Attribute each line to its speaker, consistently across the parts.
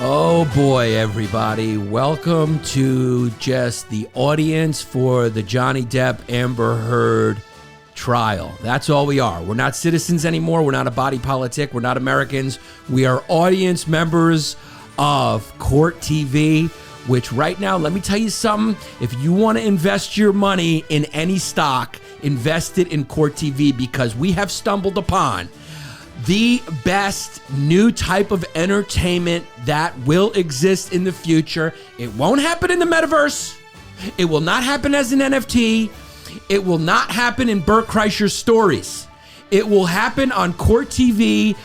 Speaker 1: Oh boy, everybody. Welcome to just the audience for the Johnny Depp Amber Heard trial. That's all we are. We're not citizens anymore. We're not a body politic. We're not Americans. We are audience members of Court TV, which right now, let me tell you something. If you want to invest your money in any stock, invest it in Court TV, because we have stumbled upon the best new type of entertainment that will exist in the future. It won't happen in the metaverse. It will not happen as an NFT. It will not happen in Bert Kreischer's stories. It will happen on Court TV.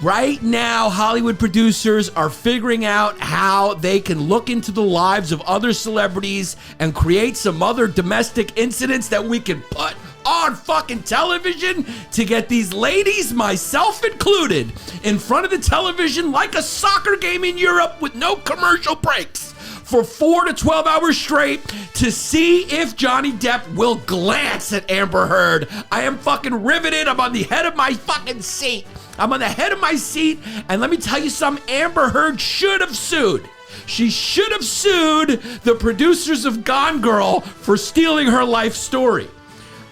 Speaker 1: Right now, Hollywood producers are figuring out how they can look into the lives of other celebrities and create some other domestic incidents that we can put on fucking television to get these ladies, myself included, in front of the television like a soccer game in Europe with no commercial breaks for 4 to 12 hours straight to see if Johnny Depp will glance at Amber Heard. I am fucking riveted. I'm on the head of my fucking seat. I'm on the head of my seat, and let me tell you something, Amber Heard should have sued. She should have sued the producers of Gone Girl for stealing her life story.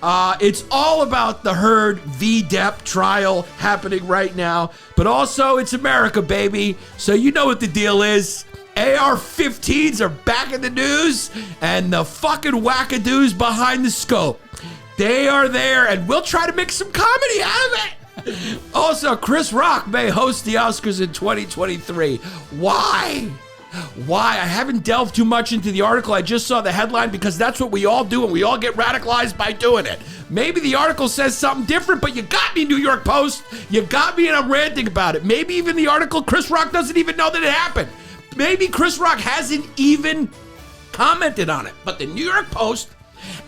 Speaker 1: It's all about the Heard v. Depp trial happening right now, but also it's America, baby. So you know what the deal is. AR-15s are back in the news, and the fucking wackadoos behind the scope, they are there, and we'll try to make some comedy out of it. Also, Chris Rock may host the Oscars in 2023. Why? I haven't delved too much into the article. I just saw the headline because that's what we all do, and we all get radicalized by doing it. Maybe the article says something different, but you got me, New York Post. You got me, and I'm ranting about it. Maybe even the article, Chris Rock doesn't even know that it happened. Maybe Chris Rock hasn't even commented on it. But the New York Post,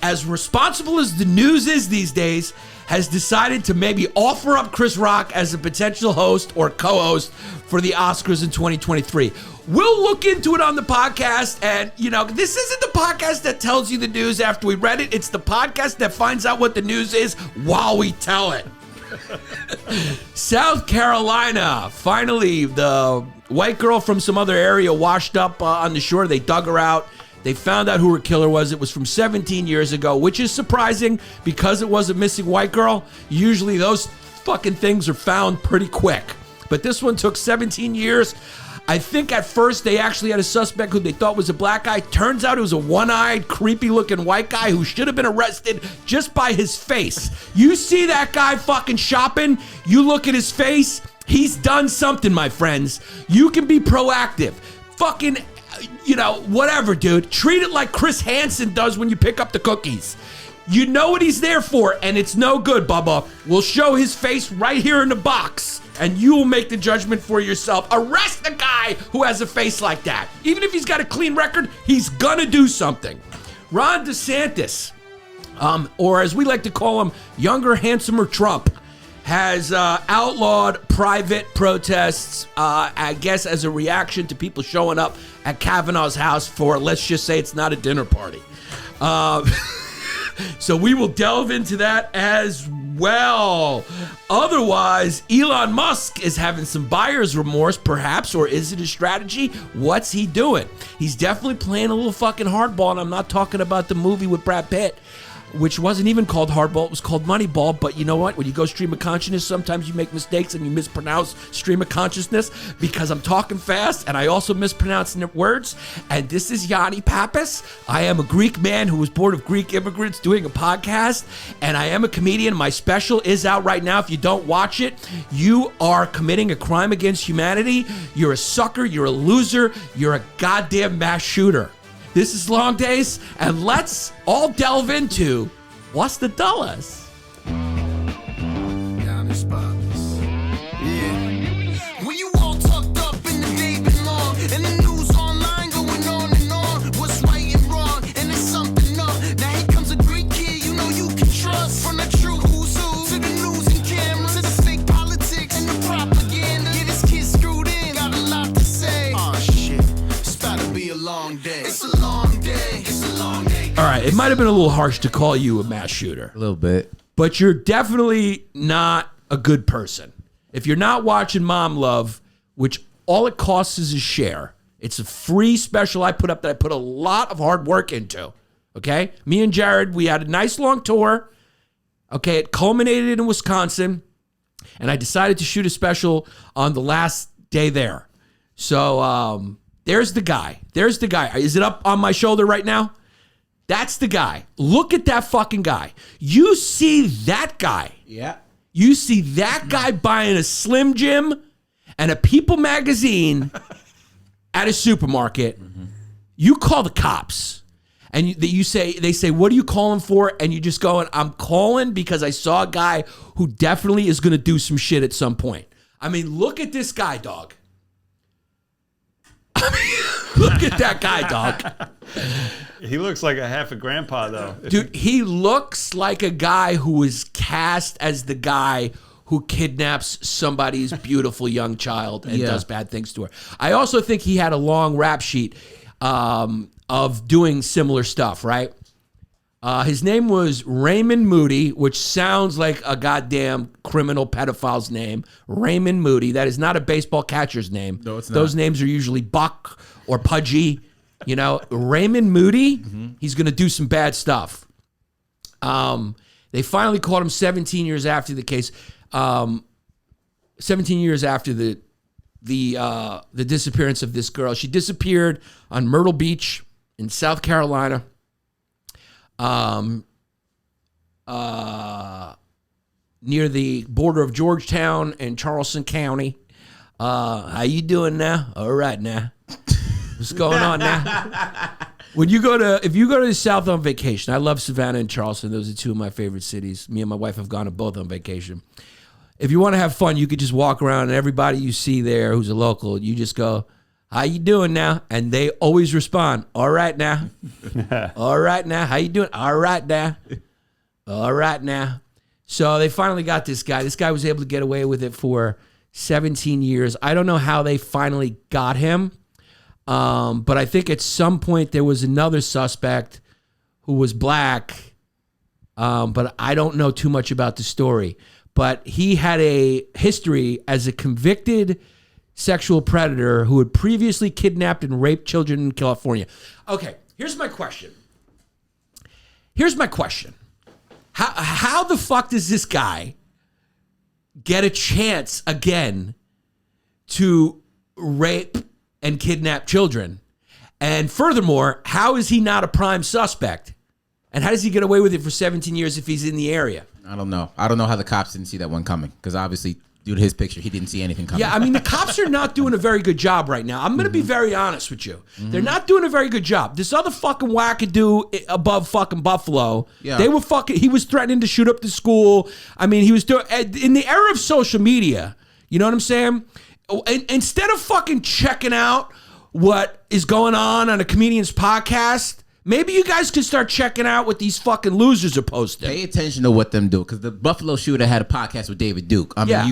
Speaker 1: as responsible as the news is these days, has decided to maybe offer up Chris Rock as a potential host or co-host for the Oscars in 2023. We'll look into it on the podcast, and, you know, this isn't the podcast that tells you the news after we read it. It's the podcast that finds out what the news is while we tell it. South Carolina, finally, the white girl from some other area washed up on the shore. They dug her out. They found out who her killer was. It was from 17 years ago, which is surprising because it was a missing white girl. Usually those fucking things are found pretty quick. But this one took 17 years. I think at first they actually had a suspect who they thought was a black guy. Turns out it was a one-eyed, creepy-looking white guy who should have been arrested just by his face. You see that guy fucking shopping, you look at his face, he's done something, my friends. You can be proactive. Fucking, you know, whatever, dude. Treat it like Chris Hansen does when you pick up the cookies. You know what he's there for, and it's no good, Bubba. We'll show his face right here in the box, and you will make the judgment for yourself. Arrest the guy who has a face like that. Even if he's got a clean record, he's gonna do something. Ron DeSantis, or as we like to call him, younger, handsomer Trump, has outlawed private protests, I guess as a reaction to people showing up at Kavanaugh's house for, let's just say it's not a dinner party. So we will delve into that as well. Otherwise, Elon Musk is having some buyer's remorse, perhaps, or is it a strategy? What's he doing? He's definitely playing a little fucking hardball, and I'm not talking about the movie with Brad Pitt, which wasn't even called Hardball, it was called Moneyball. But you know what? When you go stream of consciousness, sometimes you make mistakes and you mispronounce stream of consciousness, because I'm talking fast and I also mispronounce words. And this is Yannis Pappas. I am a Greek man who was born of Greek immigrants doing a podcast, and I am a comedian. My special is out right now. If you don't watch it, you are committing a crime against humanity. You're a sucker. You're a loser. You're a goddamn mass shooter. This is Longdays, and let's all delve into what's the dollars.
Speaker 2: Yannis Pappas. Yeah. When you all tucked up in the day long, and the news online going on and on, what's right and wrong, and it's something up. Now here comes a Greek kid you know you can trust. From the true who's who to the news and cameras, to the fake politics and the propaganda. Get his kids screwed in, got a lot to say. Oh shit, it's about to be a long day. It's a long day. It's a long day.
Speaker 1: All right, it might have been a little harsh to call you a mass shooter.
Speaker 3: A little bit.
Speaker 1: But you're definitely not a good person. If you're not watching Mom Love, which all it costs is a share, it's a free special I put up that I put a lot of hard work into. Okay? Me and Jared, we had a nice long tour. Okay, it culminated in Wisconsin, and I decided to shoot a special on the last day there. So there's the guy. There's the guy. Is it up on my shoulder right now? That's the guy. Look at that fucking guy. You see that guy.
Speaker 3: Yeah.
Speaker 1: You see that guy buying a Slim Jim and a People magazine at a supermarket. You call the cops. And they say, what are you calling for? And you just go, I'm calling because I saw a guy who definitely is going to do some shit at some point. I mean, look at this guy, dog. I mean, look at that guy, dog.
Speaker 4: He looks like a half a grandpa, though.
Speaker 1: Dude, he looks like a guy who was cast as the guy who kidnaps somebody's beautiful young child and does bad things to her. I also think he had a long rap sheet of doing similar stuff, right? His name was Raymond Moody, which sounds like a goddamn criminal pedophile's name. Raymond Moody. That is not a baseball catcher's name.
Speaker 3: No, it's not.
Speaker 1: Those names are usually Buck or Pudgy. You know, Raymond Moody, he's going to do some bad stuff. They finally caught him 17 years after the case. 17 years after the disappearance of this girl. She disappeared on Myrtle Beach in South Carolina. Near the border of Georgetown and Charleston County. How you doing now? All right now. What's going on now? If you go to the South on vacation, I love Savannah and Charleston. Those are two of my favorite cities. Me and my wife have gone to both on vacation. If you want to have fun, you could just walk around and everybody you see there who's a local, you just go, how you doing now? And they always respond, all right now. All right now. How you doing? All right now. All right now. So they finally got this guy. This guy was able to get away with it for 17 years. I don't know how they finally got him. But I think at some point there was another suspect who was black. But I don't know too much about the story. But he had a history as a convicted sexual predator who had previously kidnapped and raped children in California. Okay, here's my question. How the fuck does this guy get a chance again to rape and kidnap children? And furthermore, how is he not a prime suspect? And how does he get away with it for 17 years if he's in the area?
Speaker 3: I don't know. I don't know how the cops didn't see that one coming, because obviously, due to his picture, he didn't see anything coming.
Speaker 1: Yeah, I mean, the cops are not doing a very good job right now. I'm going to be very honest with you. They're not doing a very good job. This other fucking wackadoo above fucking Buffalo, he was threatening to shoot up the school. I mean, he was doing, in the era of social media, you know what I'm saying? Instead of fucking checking out what is going on a comedian's podcast, maybe you guys could start checking out what these fucking losers are posting.
Speaker 3: Pay attention to what them do, because the Buffalo shooter had a podcast with David Duke. I mean,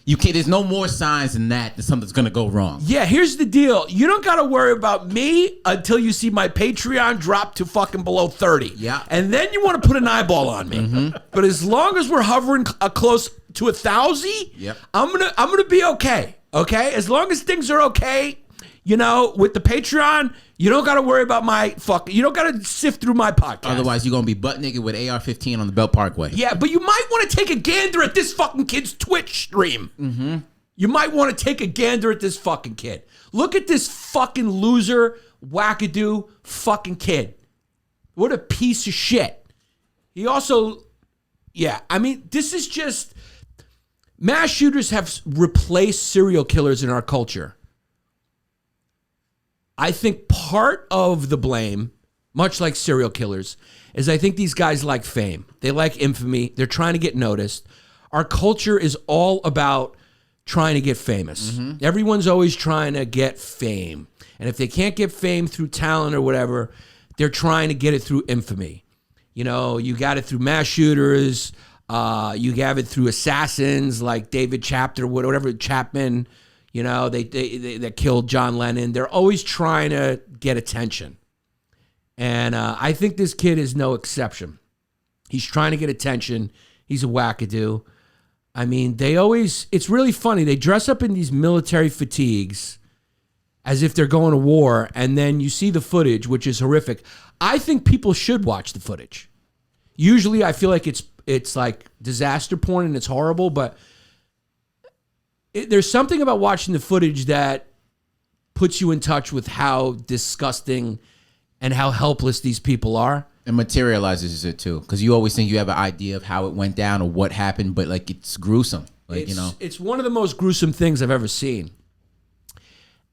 Speaker 3: you can't. There's no more signs than that something's gonna go wrong.
Speaker 1: Yeah, here's the deal. You don't gotta worry about me until you see my Patreon drop to fucking below 30.
Speaker 3: Yeah,
Speaker 1: and then you want to put an eyeball on me. But as long as we're hovering close to 1,000, I'm gonna be okay. Okay, as long as things are okay. You know, with the Patreon, you don't got to worry about you don't got to sift through my podcast.
Speaker 3: Otherwise, you're going to be butt naked with AR-15 on the Belt Parkway.
Speaker 1: Yeah, but you might want to take a gander at this fucking kid's Twitch stream. You might want to take a gander at this fucking kid. Look at this fucking loser, wackadoo fucking kid. What a piece of shit. He also, I mean, this is just, mass shooters have replaced serial killers in our culture. I think part of the blame, much like serial killers, is I think these guys like fame. They like infamy. They're trying to get noticed. Our culture is all about trying to get famous. Everyone's always trying to get fame. And if they can't get fame through talent or whatever, they're trying to get it through infamy. You know, you got it through mass shooters. You have it through assassins like David Chapman. You know, they killed John Lennon. They're always trying to get attention. And I think this kid is no exception. He's trying to get attention. He's a wackadoo. I mean, it's really funny. They dress up in these military fatigues as if they're going to war, and then you see the footage, which is horrific. I think people should watch the footage. Usually I feel like it's like disaster porn and it's horrible, but there's something about watching the footage that puts you in touch with how disgusting and how helpless these people are.
Speaker 3: It materializes it too, because you always think you have an idea of how it went down or what happened, but like it's gruesome. Like
Speaker 1: it's one of the most gruesome things I've ever seen,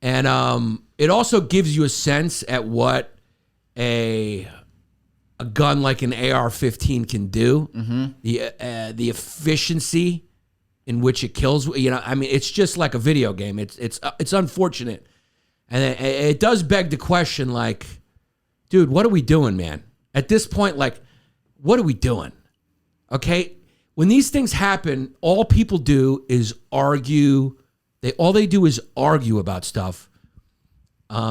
Speaker 1: and it also gives you a sense at what a gun like an AR-15 can do. The efficiency in which it kills. I mean, it's just like a video game. It's unfortunate, and it does beg the question, like, dude, what are we doing, man? At this point, like, what are we doing? Okay? When these things happen, all people do is argue. All they do is argue about stuff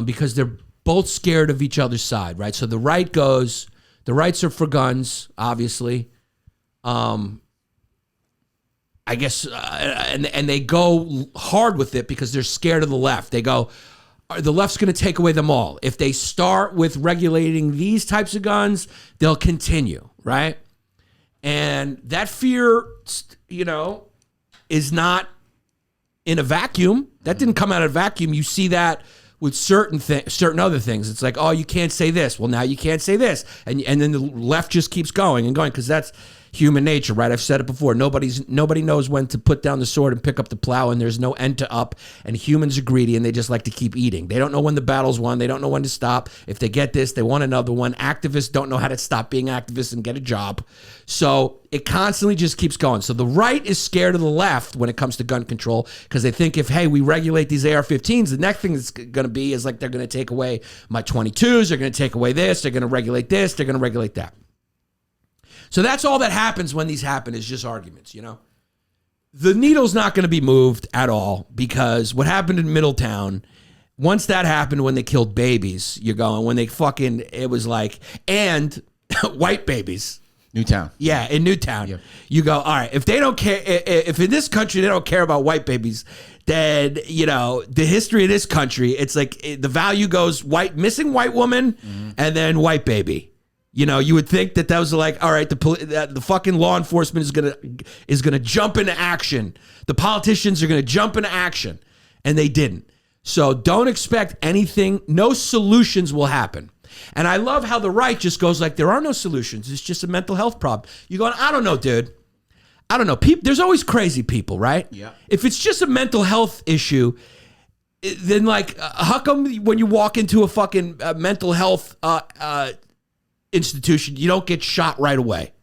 Speaker 1: because they're both scared of each other's side, right? So the rights are for guns, obviously. I guess, and they go hard with it because they're scared of the left. They go, the left's going to take away them all. If they start with regulating these types of guns, they'll continue, right? And that fear, is not in a vacuum. That didn't come out of a vacuum. You see that with certain other things. It's like, oh, you can't say this. Well, now you can't say this. And then the left just keeps going and going because that's human nature, right? I've said it before. Nobody knows when to put down the sword and pick up the plow, and there's no end to up. And humans are greedy, and they just like to keep eating. They don't know when the battle's won. They don't know when to stop. If they get this, they want another one. Activists don't know how to stop being activists and get a job. So it constantly just keeps going. So the right is scared of the left when it comes to gun control because they think if, hey, we regulate these AR-15s, the next thing that's going to be is like they're going to take away my 22s. They're going to take away this. They're going to regulate this. They're going to regulate that. So that's all that happens when these happen is just arguments, The needle's not going to be moved at all because what happened in Middletown, once that happened when they killed babies, it was like, and white babies.
Speaker 3: Newtown.
Speaker 1: Yeah, in Newtown. Yep. You go, all right, if they don't care, if in this country they don't care about white babies, then, the history of this country, it's like the value goes missing white woman and then white baby. You would think that was like, all right, the fucking law enforcement is gonna jump into action. The politicians are gonna jump into action, and they didn't. So don't expect anything. No solutions will happen. And I love how the right just goes like, there are no solutions. It's just a mental health problem. You're going, I don't know, dude. I don't know. There's always crazy people, right?
Speaker 3: Yeah.
Speaker 1: If it's just a mental health issue, then like, how come when you walk into a fucking mental health institution, you don't get shot right away?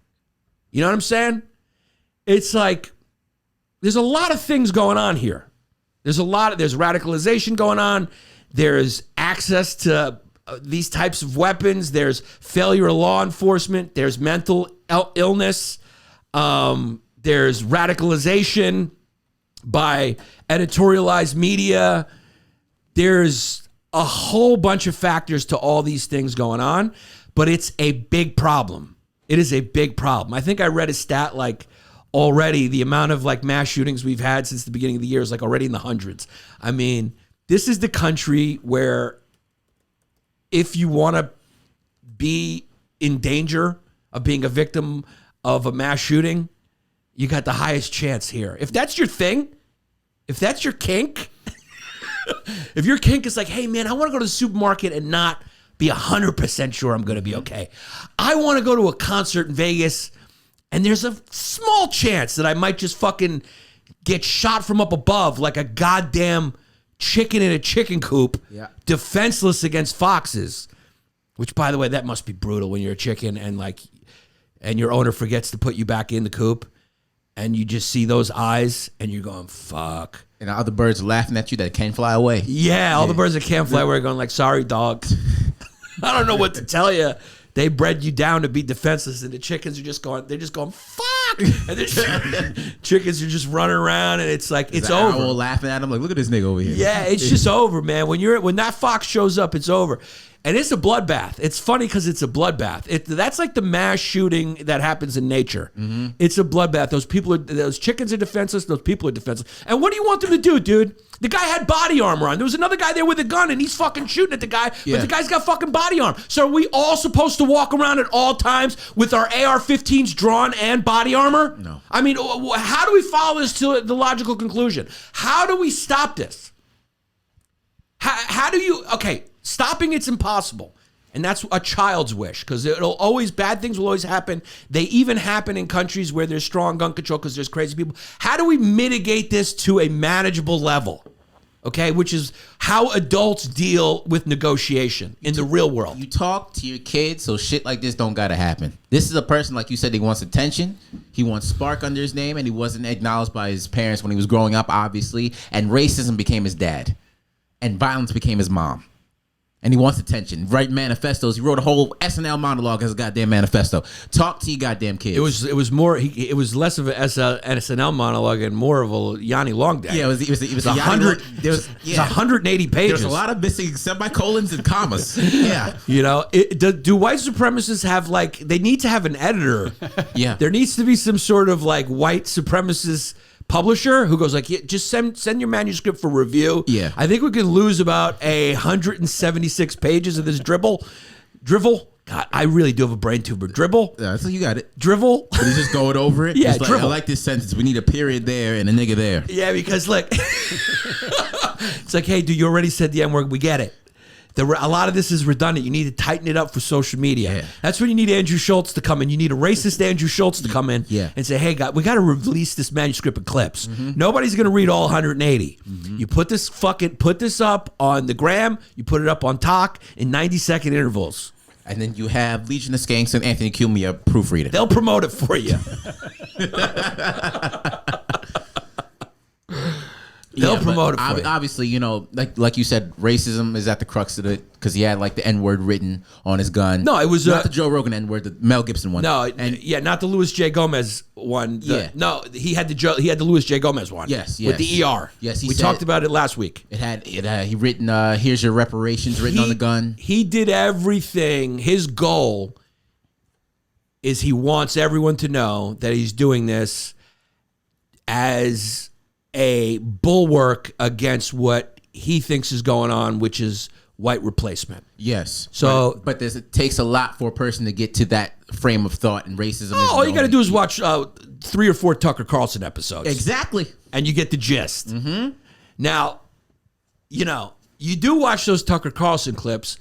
Speaker 1: You know what I'm saying? It's like there's a lot of things going on here. There's radicalization going on. There's access to these types of weapons. There's failure of law enforcement. There's mental illness. There's radicalization by editorialized media. There's a whole bunch of factors to all these things going on. But it's a big problem. It is a big problem. I think I read a stat like already the amount of like mass shootings we've had since the beginning of the year is like already in the hundreds. I mean, this is the country where if you want to be in danger of being a victim of a mass shooting, you got the highest chance here. If that's your thing, if that's your kink, if your kink is like, hey man, I want to go to the supermarket and not be 100% sure I'm going to be okay. I want to go to a concert in Vegas, and there's a small chance that I might just fucking get shot from up above like a goddamn chicken in a chicken coop, defenseless against foxes. Which, by the way, that must be brutal when you're a chicken and your owner forgets to put you back in the coop, and you just see those eyes, and you're going, fuck.
Speaker 3: And other birds laughing at you that can't fly away.
Speaker 1: Yeah, all the birds that can't fly away are going like, sorry, dog. I don't know what to tell you. They bred you down to be defenseless, and the chickens are just going, fuck. And the chickens are just running around, and it's like, it's over.
Speaker 3: Owl laughing at them like, look at this nigga over here.
Speaker 1: Yeah, it's just over, man. When that fox shows up, it's over. And it's a bloodbath. It's funny because it's a bloodbath. That's like the mass shooting that happens in nature. Mm-hmm. It's a bloodbath. Those chickens are defenseless. Those people are defenseless. And what do you want them to do, dude? The guy had body armor on. There was another guy there with a gun, and he's fucking shooting at the guy, but the guy's got fucking body armor. So are we all supposed to walk around at all times with our AR-15s drawn and body armor?
Speaker 3: No.
Speaker 1: I mean, how do we follow this to the logical conclusion? How do we stop this? How do you... Okay, stopping it's impossible. And that's a child's wish, because bad things will always happen. They even happen in countries where there's strong gun control because there's crazy people. How do we mitigate this to a manageable level? Okay, which is how adults deal with negotiation in the real world.
Speaker 3: You talk to your kids, so shit like this don't gotta happen. This is a person, like you said, he wants attention. He wants spark under his name, and he wasn't acknowledged by his parents when he was growing up, obviously. And racism became his dad, and violence became his mom. And he wants attention. Write manifestos. He wrote a whole SNL monologue as a goddamn manifesto. Talk to your goddamn kids.
Speaker 1: It was less of an SNL monologue and more of a Yanni Longdays.
Speaker 3: Yeah, it was
Speaker 1: 100. There was 180 pages.
Speaker 3: There's a lot of missing semicolons and commas. Yeah,
Speaker 1: you know, do white supremacists have they need to have an editor?
Speaker 3: Yeah,
Speaker 1: there needs to be some sort of white supremacist publisher who goes just send your manuscript for review.
Speaker 3: Yeah,
Speaker 1: I think we could lose about 176 pages of this drivel. God, I really do have a brain tumor. Dribble.
Speaker 3: Yeah, so you got it.
Speaker 1: Drivel.
Speaker 3: But he's just going over it.
Speaker 1: Yeah,
Speaker 3: I like this sentence. We need a period there and a nigga there.
Speaker 1: Yeah, because look, it's hey, dude, you already said the N word. We get it. A lot of this is redundant. You need to tighten it up for social media. Yeah. That's when you need Andrew Schultz to come in. You need a racist Andrew Schultz to come in and say, hey, God, we got to release this manuscript in clips. Mm-hmm. Nobody's going to read all 180. Mm-hmm. You put this up on the gram. You put it up on Talk in 90-second intervals.
Speaker 3: And then you have Legion of Skanks and Anthony Cumia proofreading.
Speaker 1: They'll promote it for you. They'll promote it for you.
Speaker 3: Obviously, you know, like you said, racism is at the crux of it because he had the N-word written on his gun.
Speaker 1: No, it was
Speaker 3: not the Joe Rogan N-word, the Mel Gibson one.
Speaker 1: No, not the Louis J. Gomez one. No, he had the Louis J. Gomez one.
Speaker 3: Yes,
Speaker 1: with the ER.
Speaker 3: Yes,
Speaker 1: we talked about it last week.
Speaker 3: It had he written "Here's your reparations" written on the gun.
Speaker 1: He did everything. His goal is he wants everyone to know that he's doing this as a bulwark against what he thinks is going on, which is white replacement.
Speaker 3: Yes.
Speaker 1: So,
Speaker 3: but it takes a lot for a person to get to that frame of thought, and racism.
Speaker 1: All you got to do is watch 3 or 4 Tucker Carlson episodes.
Speaker 3: Exactly.
Speaker 1: And you get the gist.
Speaker 3: Mm-hmm.
Speaker 1: Now, you do watch those Tucker Carlson clips,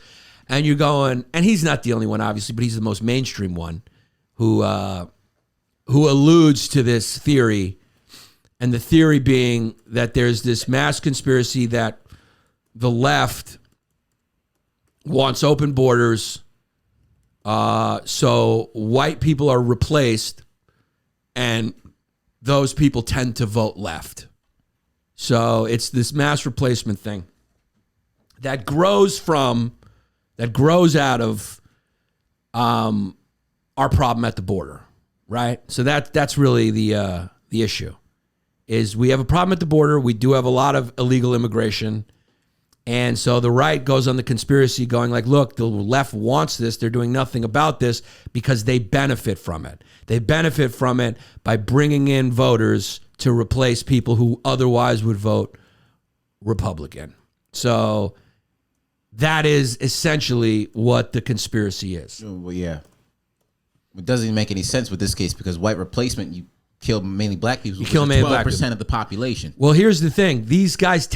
Speaker 1: and you're going, and he's not the only one, obviously, but he's the most mainstream one who alludes to this theory. And the theory being that there's this mass conspiracy that the left wants open borders, so white people are replaced, and those people tend to vote left. So it's this mass replacement thing that grows out of our problem at the border, right? So that's really the issue. Is we have a problem at the border. We do have a lot of illegal immigration. And so the right goes on the conspiracy going look, the left wants this. They're doing nothing about this because they benefit from it. They benefit from it by bringing in voters to replace people who otherwise would vote Republican. So that is essentially what the conspiracy is.
Speaker 3: Well, yeah. It doesn't even make any sense with this case because white replacement, you kill mainly black people. You kill mainly 12% of the population.
Speaker 1: Well, here's the thing. These guys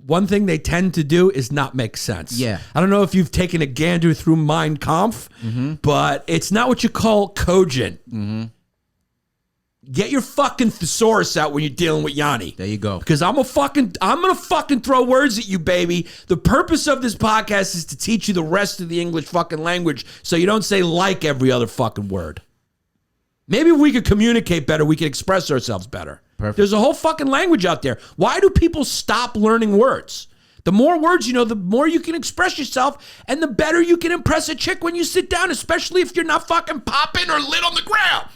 Speaker 1: one thing they tend to do is not make sense.
Speaker 3: Yeah.
Speaker 1: I don't know if you've taken a gander through Mein Kampf, but it's not what you call cogent. Mm-hmm. Get your fucking thesaurus out when you're dealing with Yanni.
Speaker 3: There you go.
Speaker 1: Because I'm gonna fucking throw words at you, baby. The purpose of this podcast is to teach you the rest of the English fucking language so you don't say every other fucking word. Maybe if we could communicate better, we could express ourselves better.
Speaker 3: Perfect.
Speaker 1: There's a whole fucking language out there. Why do people stop learning words? The more words you know, the more you can express yourself, and the better you can impress a chick when you sit down, especially if you're not fucking popping or lit on the gram.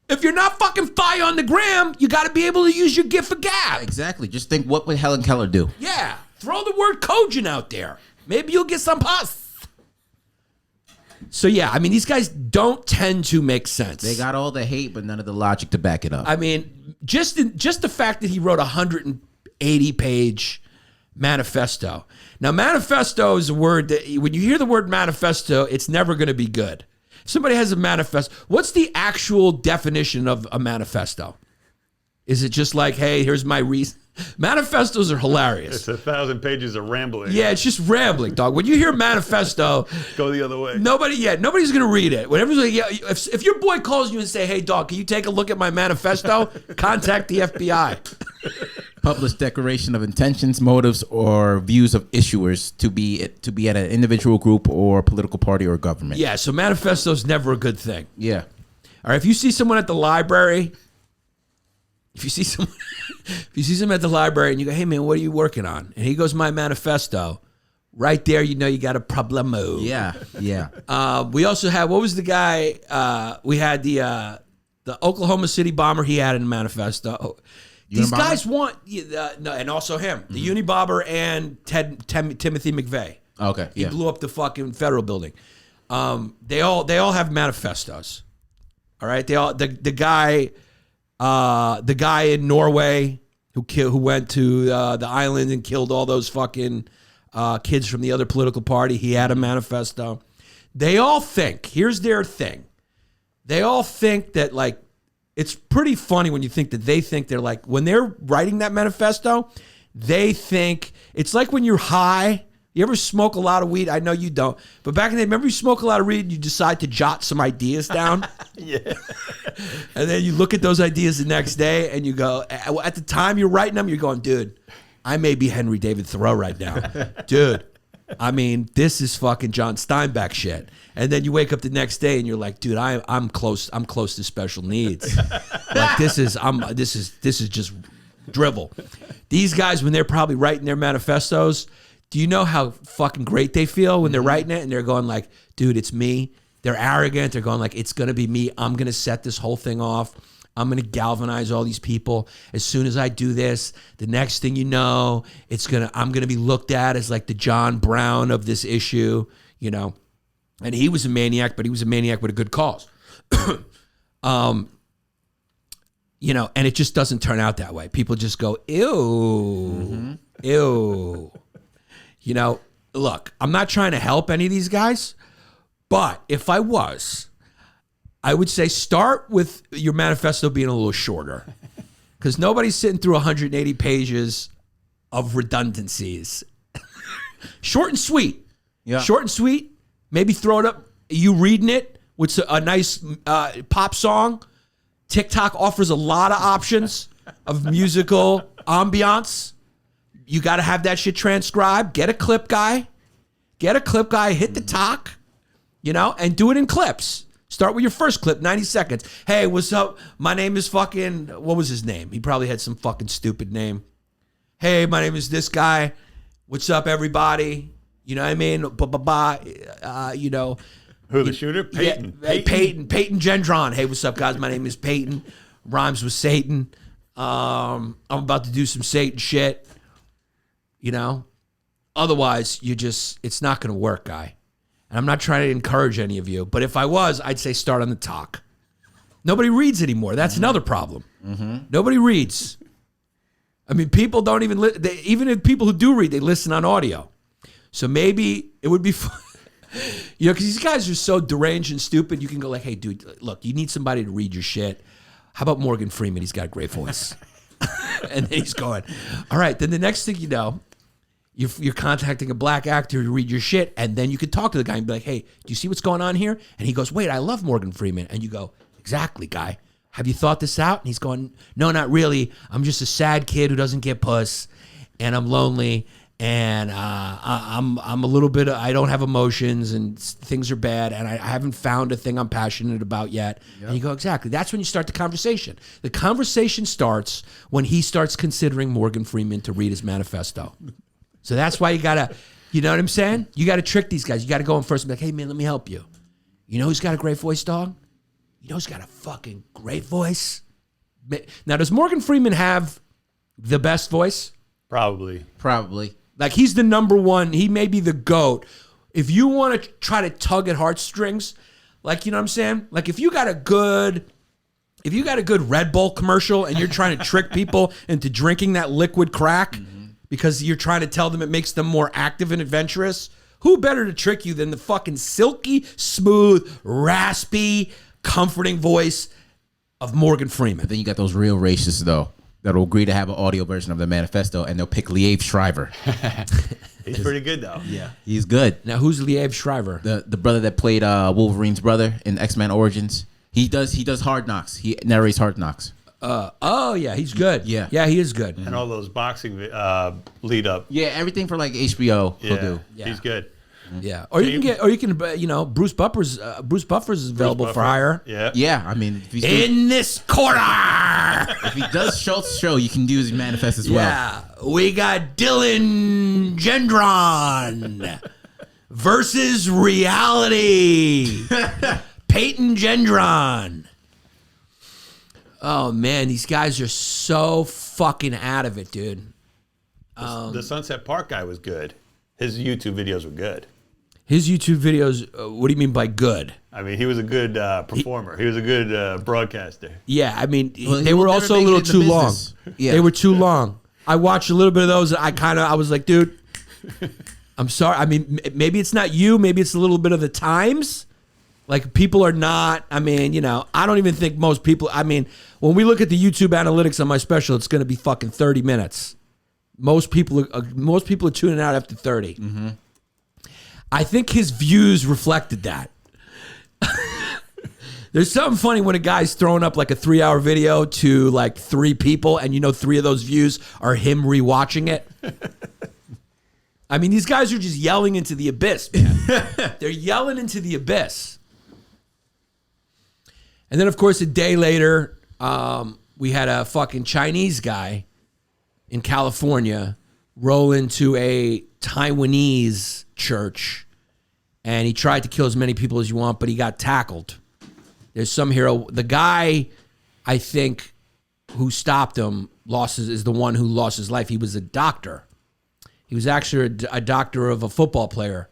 Speaker 1: If you're not fucking fire on the gram, you got to be able to use your gift of gab.
Speaker 3: Exactly. Just think, what would Helen Keller do?
Speaker 1: Yeah. Throw the word cogent out there. Maybe you'll get some pus. So yeah, I mean, these guys don't tend to make sense.
Speaker 3: They got all the hate, but none of the logic to back it up.
Speaker 1: I mean, just the fact that he wrote a 180-page manifesto. Now, manifesto is a word that when you hear the word manifesto, it's never going to be good. If somebody has a manifesto, what's the actual definition of a manifesto? Is it just like, hey, here's my reason? Manifestos are hilarious.
Speaker 4: It's 1,000 pages of rambling.
Speaker 1: Yeah, it's just rambling, dog. When you hear manifesto,
Speaker 4: Go the other way.
Speaker 1: nobody's gonna read it. Whenever like, yeah, if your boy calls you and say, "Hey, dog, can you take a look at my manifesto?" Contact the FBI.
Speaker 3: Publish declaration of intentions, motives, or views of issuers to be at an individual group or political party or government.
Speaker 1: Yeah, so manifesto is never a good thing.
Speaker 3: Yeah.
Speaker 1: All right, if you see someone at the library, if you see someone at the library and you go, "Hey man, what are you working on?" and he goes, "My manifesto," right there, you know you got a problemo.
Speaker 3: Yeah.
Speaker 1: We also had, what was the guy? We had the Oklahoma City bomber. He had in a manifesto. These
Speaker 3: Unabomber?
Speaker 1: guys want no, and also him, the Unibomber and Timothy McVeigh.
Speaker 3: Okay.
Speaker 1: He
Speaker 3: Yeah.
Speaker 1: blew up the fucking federal building. They all have manifestos. All right, they all the guy in Norway who went to the island and killed all those fucking kids from the other political party. He had a manifesto. They all think, here's their thing. They all think that, like, it's pretty funny when you think that they think they're like, when they're writing that manifesto, they think it's like when you're high. You ever smoke a lot of weed? I know you don't. But back in the day, remember you smoke a lot of weed and you decide to jot some ideas down?
Speaker 4: Yeah.
Speaker 1: And then you look at those ideas the next day and you go, at the time you're writing them, you're going, dude, I may be Henry David Thoreau right now. Dude, I mean, this is fucking John Steinbeck shit. And then you wake up the next day and you're like, dude, I'm close to special needs. Like this is just drivel. These guys, when they're probably writing their manifestos, do you know how fucking great they feel when they're writing it and they're going like, dude, it's me. They're arrogant. They're going like, it's going to be me. I'm going to set this whole thing off. I'm going to galvanize all these people. As soon as I do this, the next thing you know, I'm going to be looked at as like the John Brown of this issue, you know. And he was a maniac, but he was a maniac with a good cause. You know, and it just doesn't turn out that way. People just go, ew, ew. You know, look, I'm not trying to help any of these guys, but if I was, I would say start with your manifesto being a little shorter because nobody's sitting through 180 pages of redundancies. Short and sweet.
Speaker 3: Yeah.
Speaker 1: Short and sweet. Maybe throw it up. You reading it with a nice pop song. TikTok offers a lot of options of musical ambiance. You got to have that shit transcribed. Get a clip guy. Hit the talk, you know, and do it in clips. Start with your first clip, 90 seconds. Hey, what's up? My name is fucking, what was his name? He probably had some fucking stupid name. Hey, my name is this guy. What's up, everybody? You know what I mean? You know.
Speaker 4: Who, the shooter? Peyton.
Speaker 1: Yeah, Peyton Gendron. Hey, what's up, guys? My name is Peyton. Rhymes with Satan. I'm about to do some Satan shit. You know? Otherwise, it's not going to work, guy. And I'm not trying to encourage any of you, but if I was, I'd say start on the talk. Nobody reads anymore. That's another problem. Nobody reads. I mean, people don't even, even if people who do read, they listen on audio. So maybe it would be fun. You know, because these guys are so deranged and stupid, you can go like, hey, dude, look, you need somebody to read your shit. How about Morgan Freeman? He's got a great voice. And then he's going, all right, then the next thing you know, you're contacting a black actor to read your shit, and then you could talk to the guy and be like, hey, do you see what's going on here? And he goes, wait, I love Morgan Freeman. And you go, exactly, guy. Have you thought this out? And he's going, no, not really. I'm just a sad kid who doesn't get puss, and I'm lonely, and I'm a little bit, I don't have emotions, and things are bad, and I haven't found a thing I'm passionate about yet. Yep. And you go, exactly. That's when you start the conversation. The conversation starts when he starts considering Morgan Freeman to read his manifesto. So that's why you gotta, you know what I'm saying? You gotta trick these guys. You gotta go in first and be like, hey man, let me help you. You know who's got a great voice, dog? You know who's got a fucking great voice? Now, does Morgan Freeman have the best voice?
Speaker 4: Probably.
Speaker 1: Like, he's the number one. He may be the GOAT. If you want to try to tug at heartstrings, like, you know what I'm saying? Like, if you got a good Red Bull commercial and you're trying to trick people into drinking that liquid crack because you're trying to tell them it makes them more active and adventurous, who better to trick you than the fucking silky, smooth, raspy, comforting voice of Morgan Freeman?
Speaker 3: Then you got those real racists, though, that'll agree to have an audio version of the manifesto, and they'll pick Liev Schreiber.
Speaker 4: He's pretty good, though.
Speaker 3: Yeah, he's good.
Speaker 1: Now, who's Liev Schreiber?
Speaker 3: The brother that played Wolverine's brother in X-Men Origins. He does Hard Knocks. He narrates Hard Knocks.
Speaker 1: Oh, yeah, he's good.
Speaker 3: Yeah.
Speaker 1: Yeah, he is good.
Speaker 4: And all those boxing lead up.
Speaker 3: Yeah, everything for like HBO he'll do.
Speaker 1: Yeah.
Speaker 4: He's good.
Speaker 1: Yeah, or you can Bruce Buffer's is available for hire.
Speaker 4: Yeah.
Speaker 3: Yeah, I mean, if, he's
Speaker 1: In this corner.
Speaker 3: if he does Schultz's show, you can do his manifest as well.
Speaker 1: Yeah, we got Dylan Gendron versus reality. Peyton Gendron. Oh man, these guys are so fucking out of it, dude.
Speaker 4: The Sunset Park guy was good. His YouTube videos were good.
Speaker 1: His YouTube videos, what do you mean by good?
Speaker 4: I mean, he was a good performer. He was a good broadcaster.
Speaker 1: Yeah, I mean,
Speaker 3: Well,
Speaker 1: they
Speaker 3: he
Speaker 1: were
Speaker 3: will
Speaker 1: also a
Speaker 3: never
Speaker 1: little
Speaker 3: make it
Speaker 1: too
Speaker 3: in the
Speaker 1: long.
Speaker 3: business. Yeah.
Speaker 1: They were too long. I watched a little bit of those. I was like, dude, I'm sorry. I mean, maybe it's not you. Maybe it's a little bit of the times. Like, people are not, I mean, I don't even think most people, I mean, when we look at the YouTube analytics on my special, it's going to be fucking 30 minutes. Most people are tuning out after 30. Mm-hmm. I think his views reflected that. There's something funny when a guy's throwing up like a 3-hour video to like 3 people, and 3 of those views are him rewatching it. I mean, these guys are just yelling into the abyss, man. They're yelling into the abyss. And then, of course, a day later, we had a fucking Chinese guy in California roll into a Taiwanese church, and he tried to kill as many people as you want, but he got tackled. There's some hero. The guy, I think, who stopped him is the one who lost his life. He was a doctor. He was actually a doctor of a football player,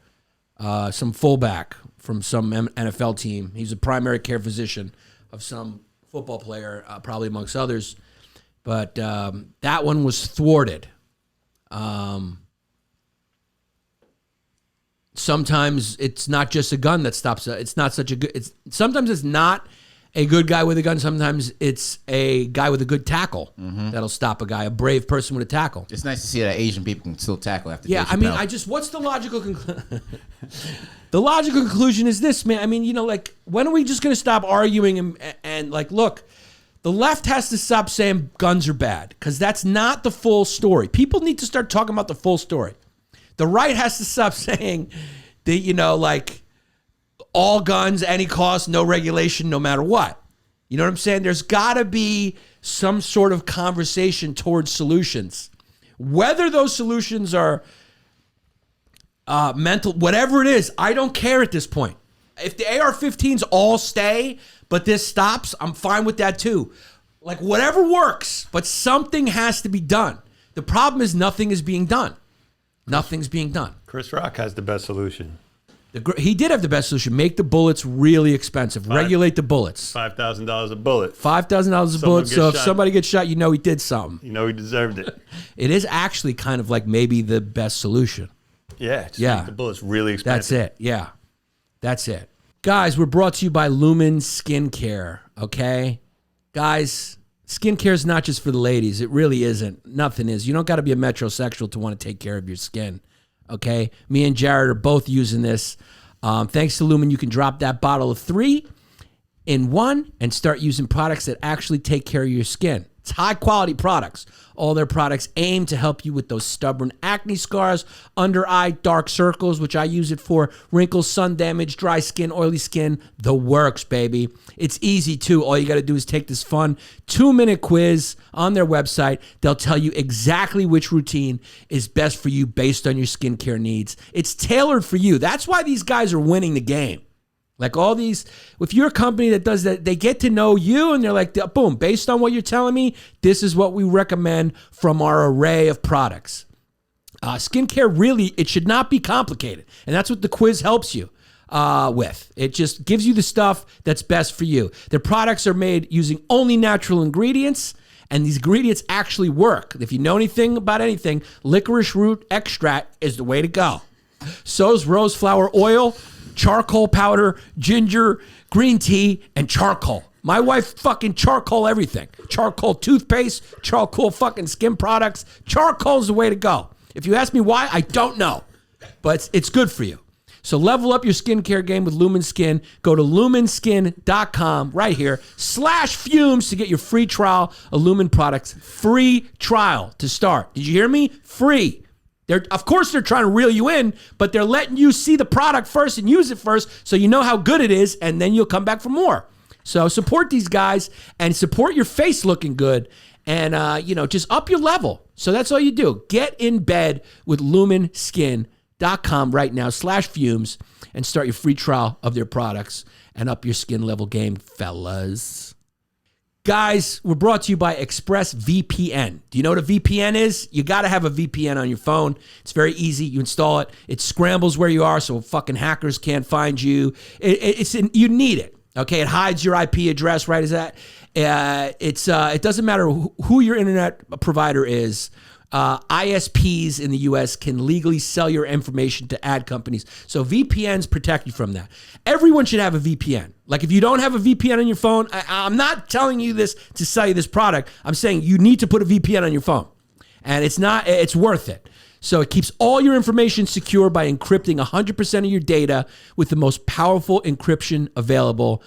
Speaker 1: some fullback from some NFL team. He's a primary care physician of some football player, probably amongst others. But that one was thwarted. Sometimes it's not just a gun that stops. It's not such a good. Sometimes it's not a good guy with a gun. Sometimes it's a guy with a good tackle that'll stop a guy. A brave person with a tackle.
Speaker 3: It's nice to see that Asian people can still tackle after.
Speaker 1: Yeah,
Speaker 3: Dave
Speaker 1: I mean,
Speaker 3: Chappelle.
Speaker 1: what's the logical conclusion? The logical conclusion is this, man. I mean, like, when are we just going to stop arguing and like, look, the left has to stop saying guns are bad, because that's not the full story. People need to start talking about the full story. The right has to stop saying that, like, all guns, any cost, no regulation, no matter what. You know what I'm saying? There's got to be some sort of conversation towards solutions. Whether those solutions are mental, whatever it is, I don't care at this point. If the AR-15s all stay, but this stops, I'm fine with that too. Like, whatever works, but something has to be done. The problem is nothing is being done. Nothing's being done.
Speaker 4: Chris Rock has the best solution.
Speaker 1: He did have the best solution. Make the bullets really expensive. Regulate the bullets.
Speaker 4: $5,000 a bullet.
Speaker 1: $5,000 a bullet. So if somebody gets shot, he did something.
Speaker 4: He deserved it.
Speaker 1: It is actually kind of like maybe the best solution.
Speaker 4: Yeah. Make the bullets really expensive.
Speaker 1: That's it. Yeah. That's it. Guys, we're brought to you by Lumin Skincare, okay? Guys, skincare is not just for the ladies. It really isn't. Nothing is. You don't got to be a metrosexual to want to take care of your skin, okay? Me and Jared are both using this. Thanks to Lumin, you can drop that bottle of 3 in 1 and start using products that actually take care of your skin. It's high-quality products. All their products aim to help you with those stubborn acne scars, under-eye dark circles, which I use it for, wrinkles, sun damage, dry skin, oily skin, the works, baby. It's easy, too. All you got to do is take this fun 2-minute quiz on their website. They'll tell you exactly which routine is best for you based on your skincare needs. It's tailored for you. That's why these guys are winning the game. Like all these, if you're a company that does that, they get to know you and they're like, boom, based on what you're telling me, this is what we recommend from our array of products. Skincare really, it should not be complicated. And that's what the quiz helps you with. It just gives you the stuff that's best for you. Their products are made using only natural ingredients, and these ingredients actually work. If you know anything about anything, licorice root extract is the way to go. So's rose flower oil, charcoal powder, ginger, green tea, and charcoal. My wife fucking charcoal everything. Charcoal toothpaste, charcoal fucking skin products. Charcoal's the way to go. If you ask me why, I don't know. But it's good for you. So level up your skincare game with Lumin Skin. Go to luminskin.com right here, /fumes to get your free trial of Lumin products. Free trial to start. Did you hear me? Free. Of course, they're trying to reel you in, but they're letting you see the product first and use it first so you know how good it is, and then you'll come back for more. So support these guys and support your face looking good and, just up your level. So that's all you do. Get in bed with luminskin.com right now, /fumes, and start your free trial of their products and up your skin level game, fellas. Guys, we're brought to you by ExpressVPN. Do you know what a VPN is? You got to have a VPN on your phone. It's very easy. You install it. It scrambles where you are so fucking hackers can't find you. You need it. Okay, it hides your IP address, right? Is that? It doesn't matter who your internet provider is. ISPs in the U.S. can legally sell your information to ad companies. So VPNs protect you from that. Everyone should have a VPN. Like if you don't have a VPN on your phone, I'm not telling you this to sell you this product. I'm saying you need to put a VPN on your phone. And it's worth it. So it keeps all your information secure by encrypting 100% of your data with the most powerful encryption available.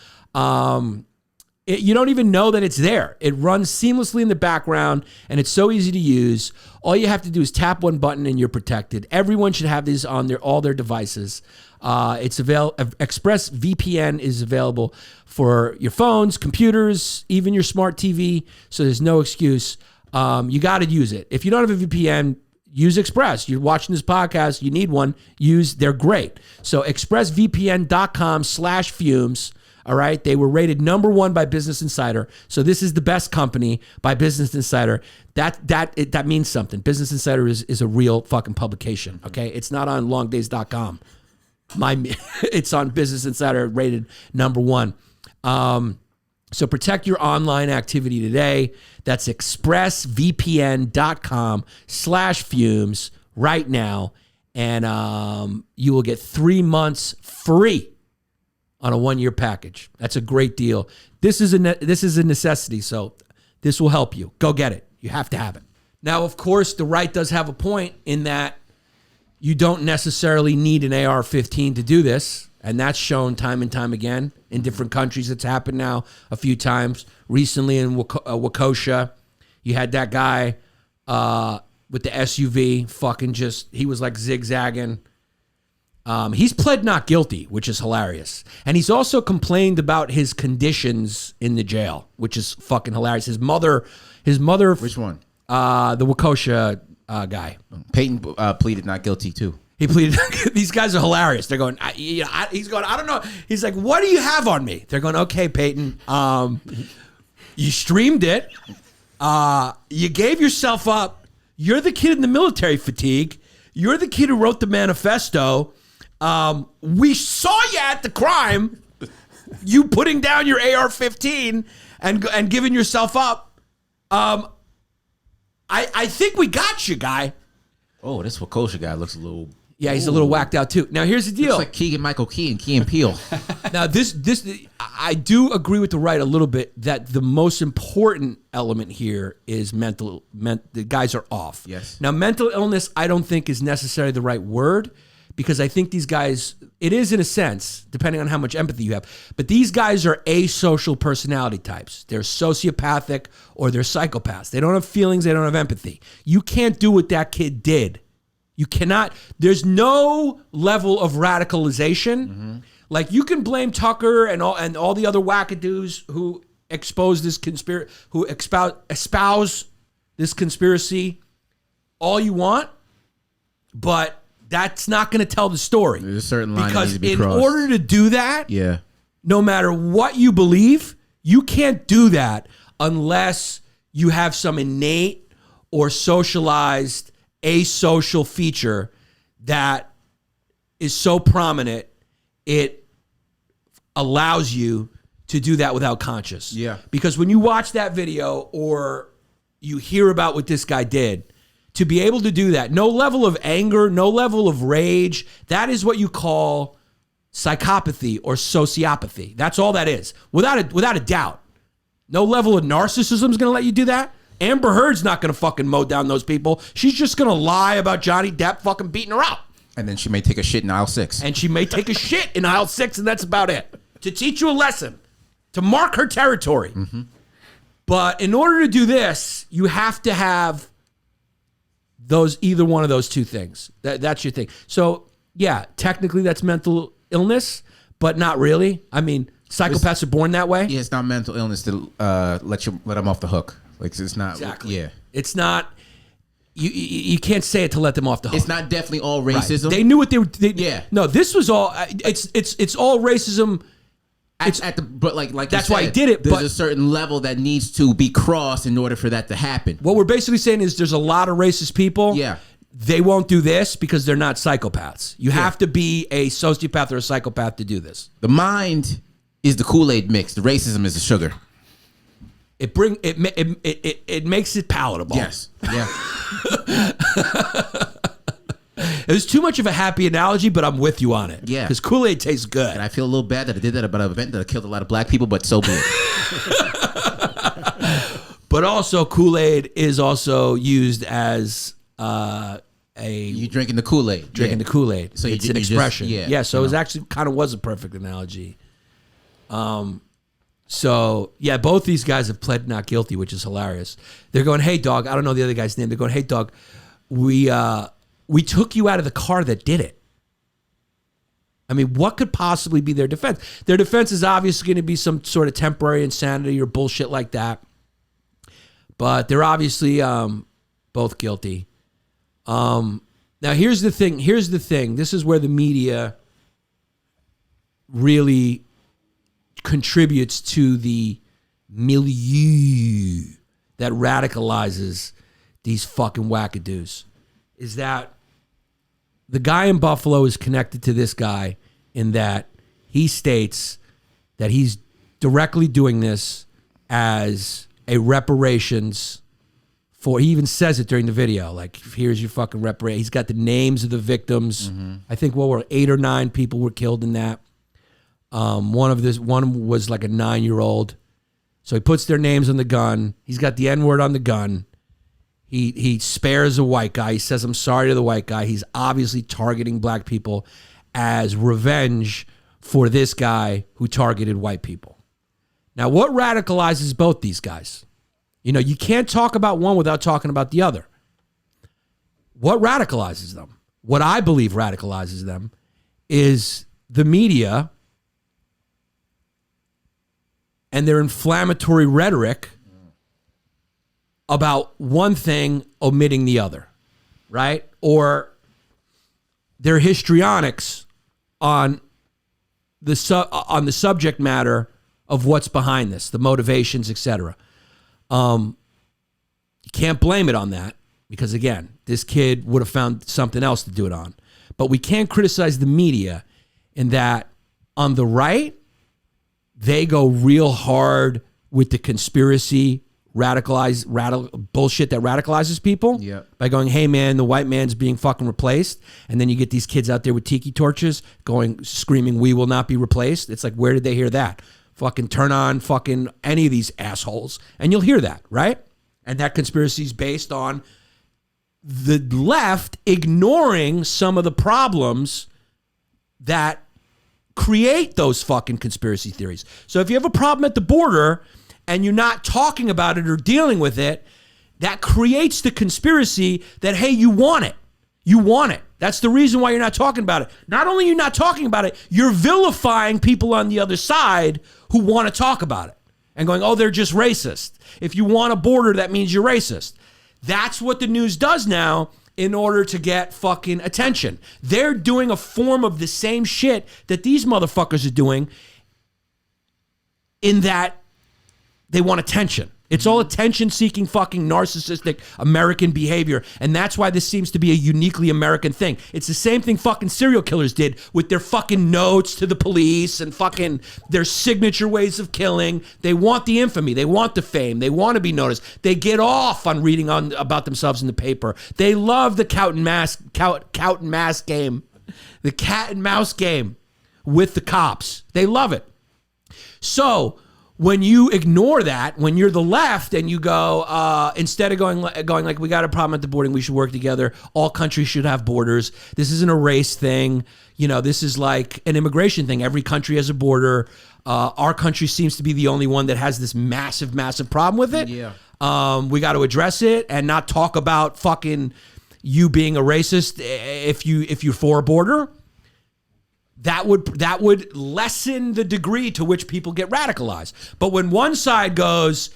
Speaker 1: You don't even know that it's there. It runs seamlessly in the background, and it's so easy to use. All you have to do is tap one button, and you're protected. Everyone should have these on all their devices. ExpressVPN is available for your phones, computers, even your smart TV. So there's no excuse. You got to use it. If you don't have a VPN, use Express. You're watching this podcast, you need one. They're great. So expressvpn.com /fumes. All right. They were rated #1 by Business Insider. So this is the best company by Business Insider. That means something. Business Insider is a real fucking publication. Okay. It's not on longdays.com. It's on Business Insider, rated #1. So protect your online activity today. That's expressvpn.com /fumes right now. And you will get 3 months free on a 1-year package. That's a great deal. This is a necessity, so this will help you. Go get it. You have to have it. Now, of course, the right does have a point in that you don't necessarily need an AR-15 to do this, and that's shown time and time again in different countries. It's happened now a few times. Recently in Waukesha, you had that guy with the SUV he was like zigzagging. He's pled not guilty, which is hilarious. And he's also complained about his conditions in the jail, which is fucking hilarious. His mother.
Speaker 3: Which one?
Speaker 1: The Waukesha guy.
Speaker 3: Peyton pleaded not guilty too.
Speaker 1: He pleaded. These guys are hilarious. They're going. He's going. I don't know. He's like, what do you have on me? They're going. Okay, Peyton. You streamed it. You gave yourself up. You're the kid in the military fatigue. You're the kid who wrote the manifesto. We saw you at the crime. You putting down your AR-15 and giving yourself up. I think we got you, guy.
Speaker 3: Oh, this Waukesha guy looks a little.
Speaker 1: Yeah, he's a little whacked out too. Now here's the deal.
Speaker 3: Looks like Keegan-Michael Key and Key and Peele.
Speaker 1: Now this I do agree with the right a little bit that the most important element here is mental. The guys are off.
Speaker 3: Yes.
Speaker 1: Now mental illness I don't think is necessarily the right word because I think these guys, it is in a sense, depending on how much empathy you have, but these guys are asocial personality types. They're sociopathic or they're psychopaths. They don't have feelings. They don't have empathy. You can't do what that kid did. You cannot, there's no level of radicalization. Mm-hmm. Like you can blame Tucker and all the other wackadoos who expose this conspiracy, who espouse this conspiracy all you want, but that's not going to tell the story.
Speaker 3: There's a certain line
Speaker 1: because
Speaker 3: that needs to be
Speaker 1: in
Speaker 3: crossed.
Speaker 1: order to do that,
Speaker 3: yeah,
Speaker 1: no matter what you believe, you can't do that unless you have some innate or socialized asocial feature that is so prominent, it allows you to do that without conscious.
Speaker 3: Yeah.
Speaker 1: Because when you watch that video or you hear about what this guy did, to be able to do that, no level of anger, no level of rage, that is what you call psychopathy or sociopathy. That's all that is, without a doubt. No level of narcissism is going to let you do that. Amber Heard's not going to fucking mow down those people. She's just going to lie about Johnny Depp fucking beating her out.
Speaker 3: And then she may take a shit in aisle 6.
Speaker 1: And she may take a shit in aisle 6, and that's about it. To teach you a lesson, to mark her territory. Mm-hmm. But in order to do this, you have to have either one of those two things. That's your thing. So yeah, technically that's mental illness, but not really. I mean, psychopaths are born that way.
Speaker 3: Yeah, it's not mental illness to let them off the hook. Like it's not.
Speaker 1: Exactly.
Speaker 3: Yeah,
Speaker 1: it's not. You can't say it to let them off the hook.
Speaker 3: It's not definitely all racism.
Speaker 1: Right. They knew what they were.
Speaker 3: Yeah.
Speaker 1: No, this was all. It's all racism.
Speaker 3: But like
Speaker 1: that's
Speaker 3: you said,
Speaker 1: why he did it.
Speaker 3: There's
Speaker 1: but
Speaker 3: a certain level that needs to be crossed in order for that to happen.
Speaker 1: What we're basically saying is there's a lot of racist people.
Speaker 3: Yeah.
Speaker 1: They won't do this because they're not psychopaths. You have to be a sociopath or a psychopath to do this.
Speaker 3: The mind is the Kool-Aid mix. The racism is the sugar.
Speaker 1: It makes it palatable.
Speaker 3: Yes. Yeah.
Speaker 1: It was too much of a happy analogy, but I'm with you on it.
Speaker 3: Yeah.
Speaker 1: Because Kool-Aid tastes good.
Speaker 3: And I feel a little bad that I did that about an event that killed a lot of black people, but so be it.
Speaker 1: But also, Kool-Aid is also used as
Speaker 3: You drinking the Kool-Aid.
Speaker 1: Drinking the Kool-Aid.
Speaker 3: So
Speaker 1: it's an expression. So it was actually kind of was a perfect analogy. So yeah, both these guys have pled not guilty, which is hilarious. They're going, "Hey dog," I don't know the other guy's name. They're going, "Hey dog, we took you out of the car that did it." I mean, what could possibly be their defense? Their defense is obviously going to be some sort of temporary insanity or bullshit like that. But they're obviously both guilty. Now, here's the thing. This is where the media really contributes to the milieu that radicalizes these fucking wackadoos. Is that the guy in Buffalo is connected to this guy in that he states that he's directly doing this as a reparations for, he even says it during the video, like, here's your fucking reparation. He's got the names of the victims. Mm-hmm. I think 8 or 9 people were killed in that. One was like a 9-year-old. So he puts their names on the gun. He's got the N-word on the gun. He spares a white guy. He says, "I'm sorry" to the white guy. He's obviously targeting black people as revenge for this guy who targeted white people. Now, what radicalizes both these guys? You know, you can't talk about one without talking about the other. What radicalizes them? What I believe radicalizes them is the media and their inflammatory rhetoric about one thing, omitting the other, right? Or their histrionics on the subject matter of what's behind this, the motivations, etc. You can't blame it on that because, again, this kid would have found something else to do it on. But we can't criticize the media in that on the right, they go real hard with the conspiracy bullshit that radicalizes people by going, "Hey man, the white man's being fucking replaced," and then you get these kids out there with tiki torches screaming, "We will not be replaced." It's like, where did they hear that? Fucking turn on fucking any of these assholes and you'll hear that, right? And that conspiracy is based on the left ignoring some of the problems that create those fucking conspiracy theories. So if you have a problem at the border and you're not talking about it or dealing with it, that creates the conspiracy that, hey, you want it. You want it. That's the reason why you're not talking about it. Not only are you not talking about it, you're vilifying people on the other side who want to talk about it and going, "Oh, they're just racist. If you want a border, that means you're racist." That's what the news does now in order to get fucking attention. They're doing a form of the same shit that these motherfuckers are doing in that they want attention. It's all attention-seeking, fucking narcissistic American behavior, and that's why this seems to be a uniquely American thing. It's the same thing fucking serial killers did with their fucking notes to the police and fucking their signature ways of killing. They want the infamy. They want the fame. They want to be noticed. They get off on reading about themselves in the paper. They love the cat and mouse game, the cat and mouse game with the cops. They love it. So when you ignore that, when you're the left and you go, instead of going like, we got a problem at the border, we should work together. All countries should have borders. This isn't a race thing. You know, this is like an immigration thing. Every country has a border. Our country seems to be the only one that has this massive, massive problem with it.
Speaker 3: Yeah.
Speaker 1: We got to address it and not talk about fucking you being a racist if you're for a border. That would lessen the degree to which people get radicalized. But when one side ignores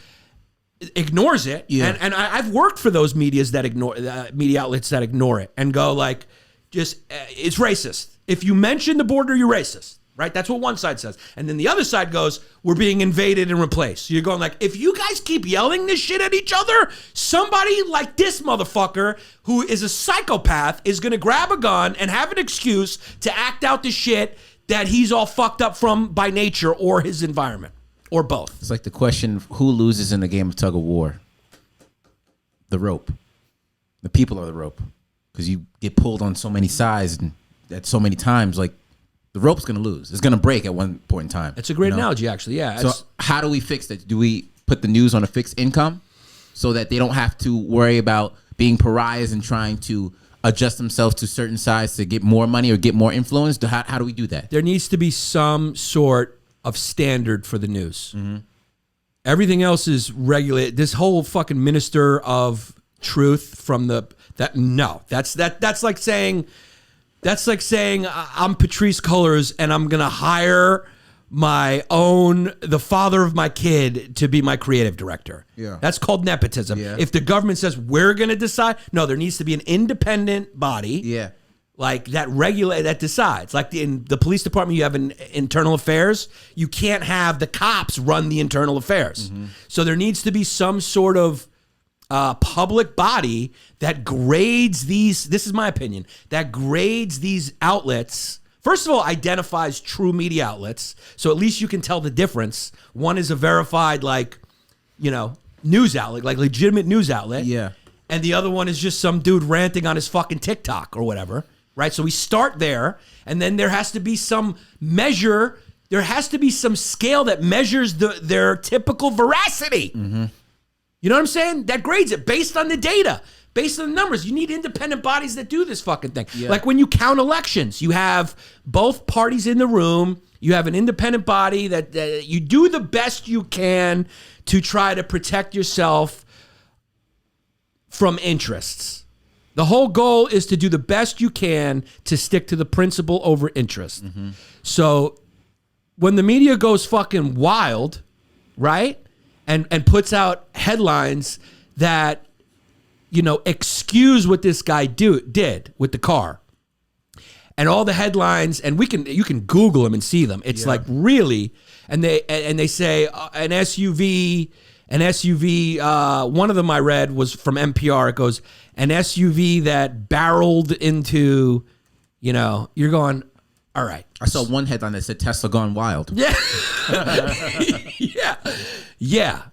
Speaker 1: it, and I've worked for those media outlets that ignore it and go like, it's racist. If you mention the border, you're racist, right? That's what one side says. And then the other side goes, we're being invaded and replaced. So you're going like, if you guys keep yelling this shit at each other, somebody like this motherfucker who is a psychopath is going to grab a gun and have an excuse to act out the shit that he's all fucked up from by nature or his environment or both.
Speaker 3: It's like the question, who loses in the game of tug of war? The rope. The people are the rope. Because you get pulled on so many sides and at so many times, like, the rope's going to lose. It's going to break at one point in time.
Speaker 1: It's a great analogy, actually. Yeah.
Speaker 3: So how do we fix that? Do we put the news on a fixed income so that they don't have to worry about being pariahs and trying to adjust themselves to certain sides to get more money or get more influence? How do we do that?
Speaker 1: There needs to be some sort of standard for the news. Mm-hmm. Everything else is regulated. This whole fucking minister of truth that's like saying... That's like saying I'm Patrice Cullors and I'm going to hire the father of my kid to be my creative director. Yeah. That's called nepotism. Yeah. If the government says we're going to decide, no, there needs to be an independent body. Yeah. Like that decides. Like in the police department, you have an internal affairs. You can't have the cops run the internal affairs. Mm-hmm. So there needs to be some sort of public body that grades this is my opinion, that grades these outlets. First of all, identifies true media outlets. So at least you can tell the difference. One is a verified, news outlet, like legitimate news outlet. Yeah. And the other one is just some dude ranting on his fucking TikTok or whatever, right? So we start there, and then there has to be some measure. There has to be some scale that measures their typical veracity. Mm-hmm. You know what I'm saying? That grades it based on the data, based on the numbers. You need independent bodies that do this fucking thing. Yeah. Like when you count elections, you have both parties in the room. You have an independent body that you do the best you can to try to protect yourself from interests. The whole goal is to do the best you can to stick to the principle over interest. Mm-hmm. So when the media goes fucking wild, right? And puts out headlines that, excuse what this guy did with the car. And all the headlines, and you can Google them and see them. It's like really, and they say an SUV, one of them I read was from NPR. It goes, an SUV that barreled into, you're going, all right.
Speaker 3: I saw one headline that said Tesla gone wild.
Speaker 1: Yeah. Yeah.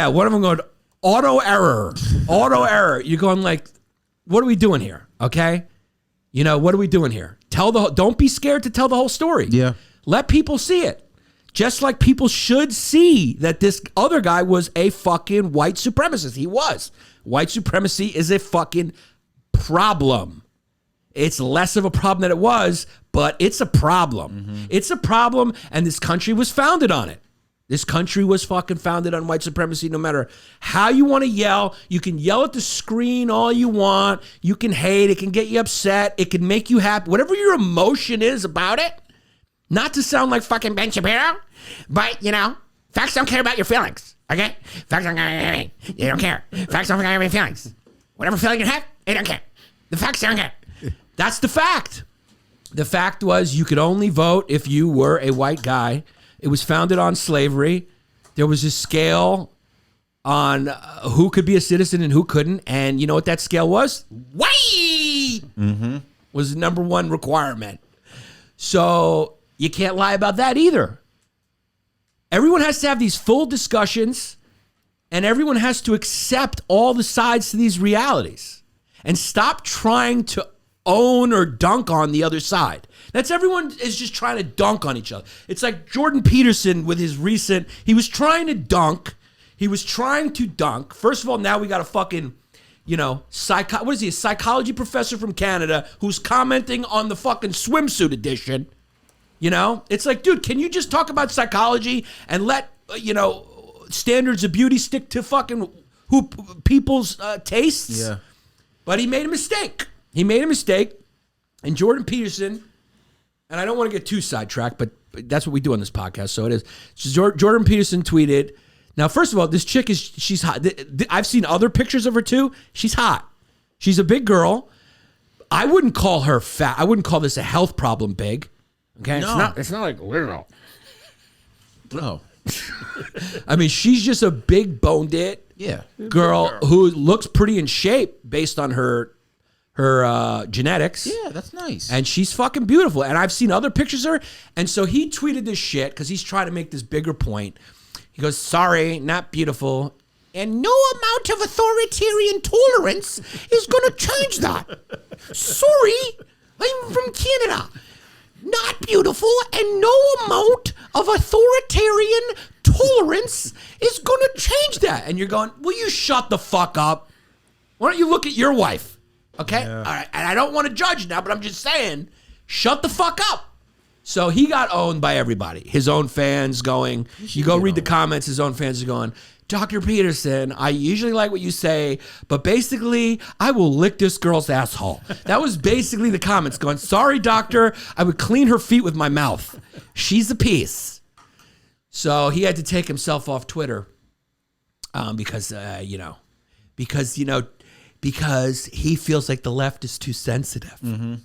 Speaker 1: One of them going, auto error. You're going like, what are we doing here? Okay. What are we doing here? Don't be scared to tell the whole story. Yeah. Let people see it. Just like people should see that this other guy was a fucking white supremacist. He was. White supremacy is a fucking problem. It's less of a problem than it was, but it's a problem. Mm-hmm. It's a problem, and this country was founded on it. This country was fucking founded on white supremacy. No matter how you want to yell, you can yell at the screen all you want. You can hate. It can get you upset. It can make you happy. Whatever your emotion is about it, not to sound like fucking Ben Shapiro, but, facts don't care about your feelings, okay? Facts don't care. They don't care. Facts don't care about your feelings. Whatever feeling you have, they don't care. The facts don't care. That's the fact. The fact was you could only vote if you were a white guy. It was founded on slavery. There was a scale on who could be a citizen and who couldn't. And you know what that scale was? Weight was the number one requirement. So you can't lie about that either. Everyone has to have these full discussions, and everyone has to accept all the sides to these realities and stop trying to own or dunk on the other side. That's everyone is just trying to dunk on each other. It's like Jordan Peterson with his recent, he was trying to dunk. First of all, now we got a fucking, what is he, a psychology professor from Canada who's commenting on the fucking swimsuit edition. It's like, dude, can you just talk about psychology and let, standards of beauty stick to fucking people's tastes?
Speaker 3: Yeah.
Speaker 1: But he made a mistake. And Jordan Peterson, and I don't want to get too sidetracked, but that's what we do on this podcast, so it is. So Jordan Peterson tweeted, now, first of all, this chick she's hot. I've seen other pictures of her too. She's hot. She's a big girl. I wouldn't call her fat. I wouldn't call this a health problem big. Okay?
Speaker 3: No.
Speaker 1: It's not like little.
Speaker 3: No.
Speaker 1: I mean, she's just a big boned girl who looks pretty in shape based on her genetics.
Speaker 3: Yeah, that's nice.
Speaker 1: And she's fucking beautiful. And I've seen other pictures of her. And so he tweeted this shit because he's trying to make this bigger point. He goes, sorry, not beautiful. And no amount of authoritarian tolerance is going to change that. Sorry, I'm from Canada. Not beautiful, and no amount of authoritarian tolerance is going to change that. And you're going, will you shut the fuck up? Why don't you look at your wife? Okay? Yeah. All right. And I don't want to judge now, but I'm just saying, shut the fuck up. So he got owned by everybody. His own fans going, you go read the comments, his own fans are going, Dr. Peterson, I usually like what you say, but basically, I will lick this girl's asshole. That was basically the comments going, sorry, doctor, I would clean her feet with my mouth. She's a piece. So he had to take himself off Twitter because he feels like the left is too sensitive. Mm-hmm.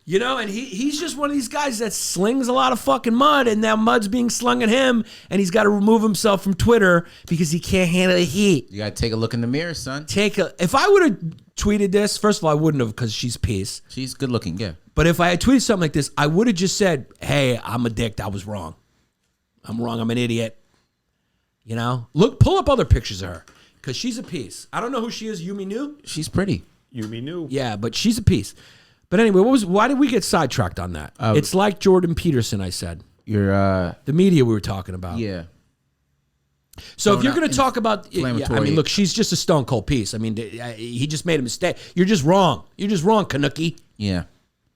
Speaker 1: And he's just one of these guys that slings a lot of fucking mud, and now mud's being slung at him, and he's got to remove himself from Twitter because he can't handle the heat.
Speaker 3: You got to take a look in the mirror, son.
Speaker 1: If I would have tweeted this, first of all, I wouldn't have because she's a piece.
Speaker 3: She's good looking, yeah.
Speaker 1: But if I had tweeted something like this, I would have just said, hey, I'm a dick. I was wrong. I'm wrong. I'm an idiot. Pull up other pictures of her because she's a piece. I don't know who she is. Yumi Nu?
Speaker 3: She's pretty.
Speaker 4: Yumi Nu.
Speaker 1: Yeah, but she's a piece. But anyway, why did we get sidetracked on that? It's like Jordan Peterson, I said.
Speaker 3: The
Speaker 1: media we were talking about.
Speaker 3: Yeah.
Speaker 1: So if you're going to talk about, look, she's just a stone cold piece. I mean, he just made a mistake. You're just wrong. You're just wrong, Kanuki.
Speaker 3: Yeah.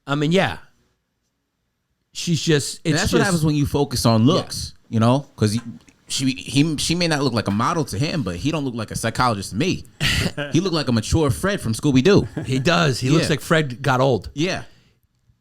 Speaker 1: I mean, yeah. She's just.
Speaker 3: That's what happens when you focus on looks. Because she may not look like a model to him, but he don't look like a psychologist to me. He looked like a mature Fred from Scooby-Doo.
Speaker 1: He does. He looks like Fred got old.
Speaker 3: Yeah.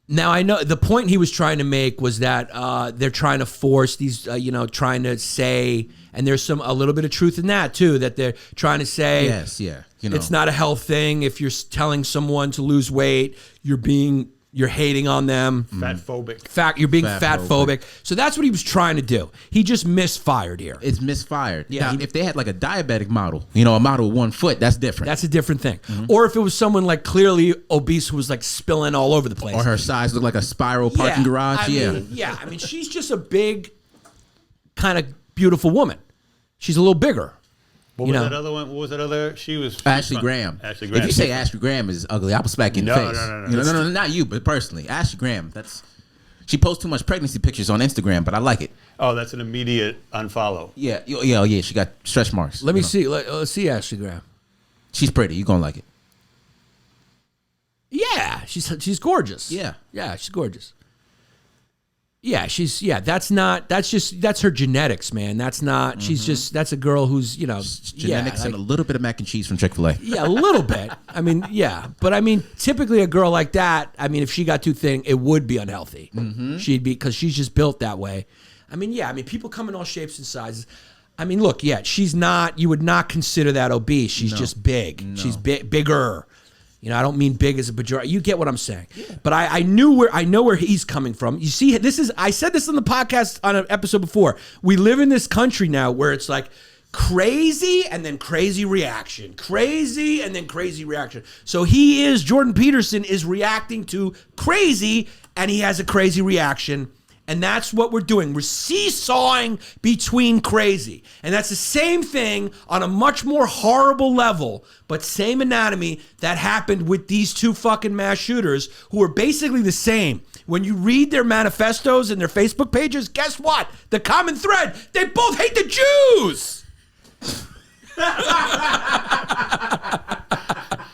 Speaker 1: Now, I know the point he was trying to make was that they're trying to force these, trying to say, and there's a little bit of truth in that too, that they're trying to say,
Speaker 3: yes, yeah,
Speaker 1: it's not a health thing. If you're telling someone to lose weight, you're hating on them.
Speaker 4: Fatphobic.
Speaker 1: You're being fatphobic. So that's what he was trying to do. He just misfired here.
Speaker 3: It's misfired. Yeah. If they had like a diabetic model, a model with 1 foot, that's different.
Speaker 1: That's a different thing. Mm-hmm. Or if it was someone like clearly obese who was like spilling all over the place.
Speaker 3: Or her size looked like a spiral parking garage.
Speaker 1: I mean, she's just a big, kind of beautiful woman. She's a little bigger.
Speaker 4: What was that other one? What was that other? She was
Speaker 3: Ashley Graham.
Speaker 4: Ashley Graham.
Speaker 3: If you say Ashley Graham is ugly, I'll smack you in the face. No, not you, but personally, Ashley Graham. She posts too much pregnancy pictures on Instagram, but I like it.
Speaker 4: Oh, that's an immediate unfollow.
Speaker 3: Yeah. She got stretch marks.
Speaker 1: Let me see. Let's see Ashley Graham.
Speaker 3: She's pretty. You're gonna like it.
Speaker 1: Yeah, she's gorgeous.
Speaker 3: Yeah,
Speaker 1: she's gorgeous. Yeah, that's her genetics, man. That's not, that's a girl who's,
Speaker 3: genetics and a little bit of mac and cheese from Chick-fil-A.
Speaker 1: Yeah, a little bit. I mean, yeah. But I mean, typically a girl like that, I mean, if she got too thin, it would be unhealthy. Mm-hmm. Because she's just built that way. I mean, yeah, people come in all shapes and sizes. I mean, look, yeah, she's not, you would not consider that obese. She's just big. No. She's bigger. You know, I don't mean big as a pejorative. You get what I'm saying. Yeah. But I know where he's coming from. You see, I said this on the podcast on an episode before. We live in this country now where it's like crazy and then crazy reaction. Crazy and then crazy reaction. So Jordan Peterson is reacting to crazy and he has a crazy reaction. And that's what we're doing. We're seesawing between crazy. And that's the same thing on a much more horrible level, but same anatomy that happened with these two fucking mass shooters who are basically the same. When you read their manifestos and their Facebook pages, guess what? The common thread, they both hate the Jews.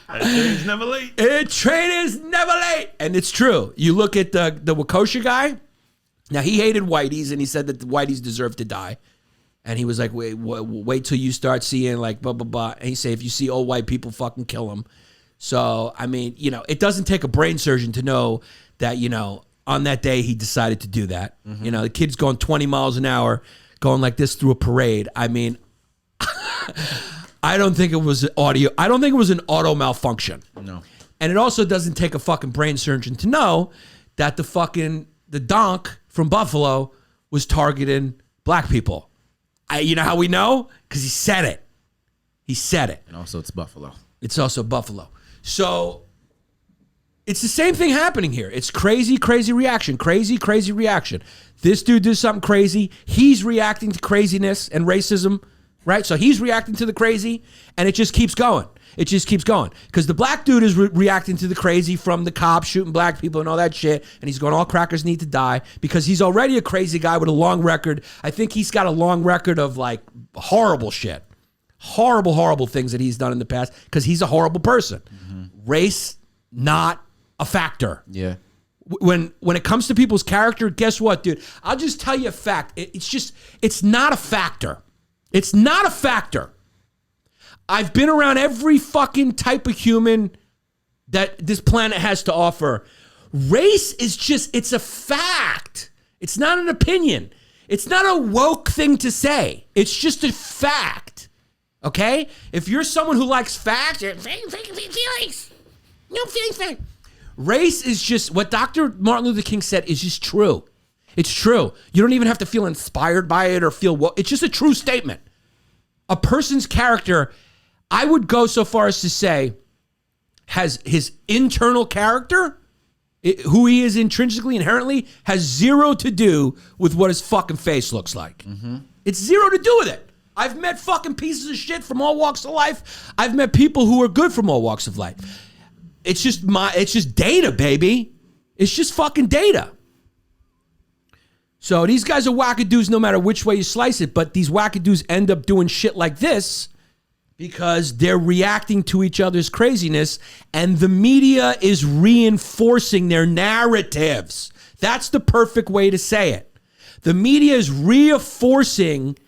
Speaker 4: Train is never late.
Speaker 1: Train is never late. And it's true. You look at the Wakosha guy. Now, he hated whiteys, and he said that the whiteys deserve to die. And he was like, wait till you start seeing, like, blah, blah, blah. And he said, if you see old white people, fucking kill them. So, I mean, you know, it doesn't take a brain surgeon to know that, you know, on that day, he decided to do that. Mm-hmm. You know, the kid's going 20 miles an hour, going like this through a parade. I mean, I don't think it was audio. I don't think it was an auto malfunction.
Speaker 3: No.
Speaker 1: And it also doesn't take a fucking brain surgeon to know that the donk from Buffalo was targeting black people. You know how we know? Because he said it. He said it.
Speaker 3: And also it's Buffalo.
Speaker 1: It's also Buffalo. So it's the same thing happening here. It's crazy, crazy reaction. Crazy, crazy reaction. This dude did something crazy. He's reacting to craziness and racism, right? So he's reacting to the crazy, and it just keeps going. It just keeps going. Because the black dude is reacting to the crazy from the cops shooting black people and all that shit. And he's going, all crackers need to die. Because he's already a crazy guy with a long record. I think he's got a long record of like horrible shit. Horrible, horrible things that he's done in the past. Because he's a horrible person. Mm-hmm. Race, not a factor.
Speaker 3: Yeah.
Speaker 1: When it comes to people's character, guess what, dude? I'll just tell you a fact. It's not a factor. It's not a factor. I've been around every fucking type of human that this planet has to offer. Race is it's a fact. It's not an opinion. It's not a woke thing to say. It's just a fact. Okay? If you're someone who likes facts, feelings. No feelings. Race is just, what Dr. Martin Luther King said is just true. It's true. You don't even have to feel inspired by it or feel woke. It's just a true statement. A person's character, I would go so far as to say, has his internal character, who he is intrinsically, inherently, has zero to do with what his fucking face looks like. Mm-hmm. It's zero to do with it. I've met fucking pieces of shit from all walks of life. I've met people who are good from all walks of life. It's just data, baby. It's just fucking data. So these guys are wackadoos no matter which way you slice it, but these wackadoos end up doing shit like this because they're reacting to each other's craziness, and the media is reinforcing their narratives. That's the perfect way to say it. The media is reinforcing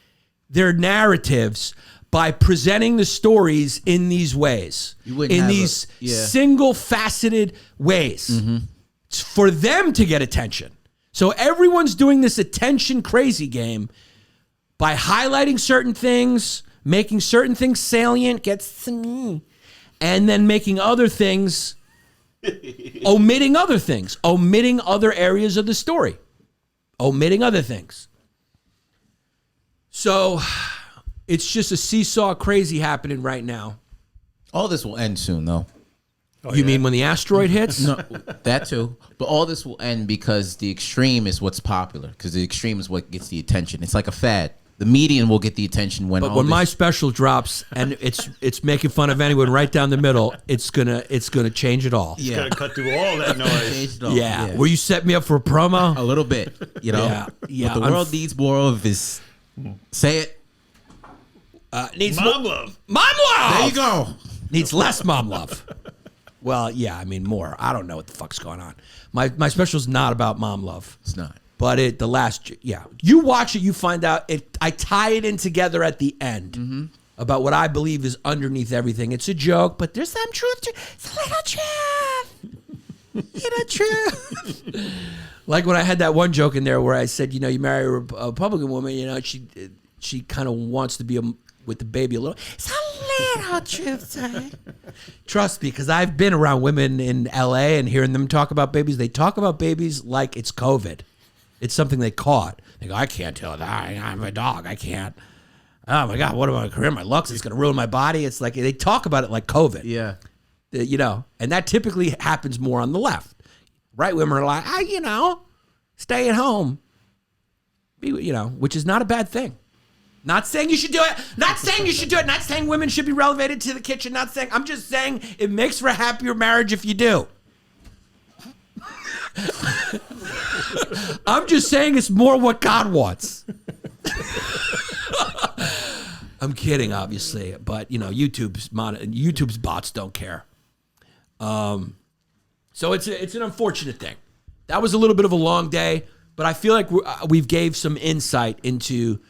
Speaker 1: their narratives by presenting the stories in these ways, in these single-faceted ways. Mm-hmm. It's for them to get attention. So everyone's doing this attention crazy game by highlighting certain things, making certain things salient, and then making other things, omitting other things, omitting other areas of the story, omitting other things. So it's just a seesaw crazy happening right now.
Speaker 3: All this will end soon, though.
Speaker 1: You mean when the asteroid hits?
Speaker 3: No, that too. But all this will end because the extreme is what's popular. Because the extreme is what gets the attention. It's like a fad. The median will get the attention when.
Speaker 1: But when my special drops and it's making fun of anyone right down the middle, it's gonna change it all.
Speaker 4: It's gonna cut through all that noise.
Speaker 1: Yeah. Will you set me up for a promo?
Speaker 3: A little bit, you know.
Speaker 1: Yeah.
Speaker 3: What the world needs more of is, say it.
Speaker 1: Needs
Speaker 4: mom love.
Speaker 1: Mom love.
Speaker 3: There you go.
Speaker 1: Needs less mom love. Well, yeah, I mean more. I don't know what the fuck's going on. My special's not about mom love.
Speaker 3: It's not.
Speaker 1: But you watch it, you find out it. I tie it in together at the end about what I believe is underneath everything. It's a joke, but there's some truth to it. It's a little truth. Like when I had that one joke in there where I said, you know, you marry a Republican woman, you know, she kind of wants to be with the baby a little. It's a little truth to it. Trust me, because I've been around women in LA and hearing them talk about babies. They talk about babies like it's COVID. It's something they caught. They go, I can't tell that. I'm a dog. I can't. Oh my God, what am I career? My looks, it's gonna ruin my body. It's like they talk about it like COVID.
Speaker 3: Yeah.
Speaker 1: You know, and that typically happens more on the left. Right women are like, stay at home. Which is not a bad thing. Not saying you should do it. Not saying you should do it. Not saying women should be relegated to the kitchen. Not saying. I'm just saying it makes for a happier marriage if you do. I'm just saying it's more what God wants. I'm kidding, obviously, but YouTube's bots don't care. So it's an unfortunate thing. That was a little bit of a long day, but I feel like we've gave some insight into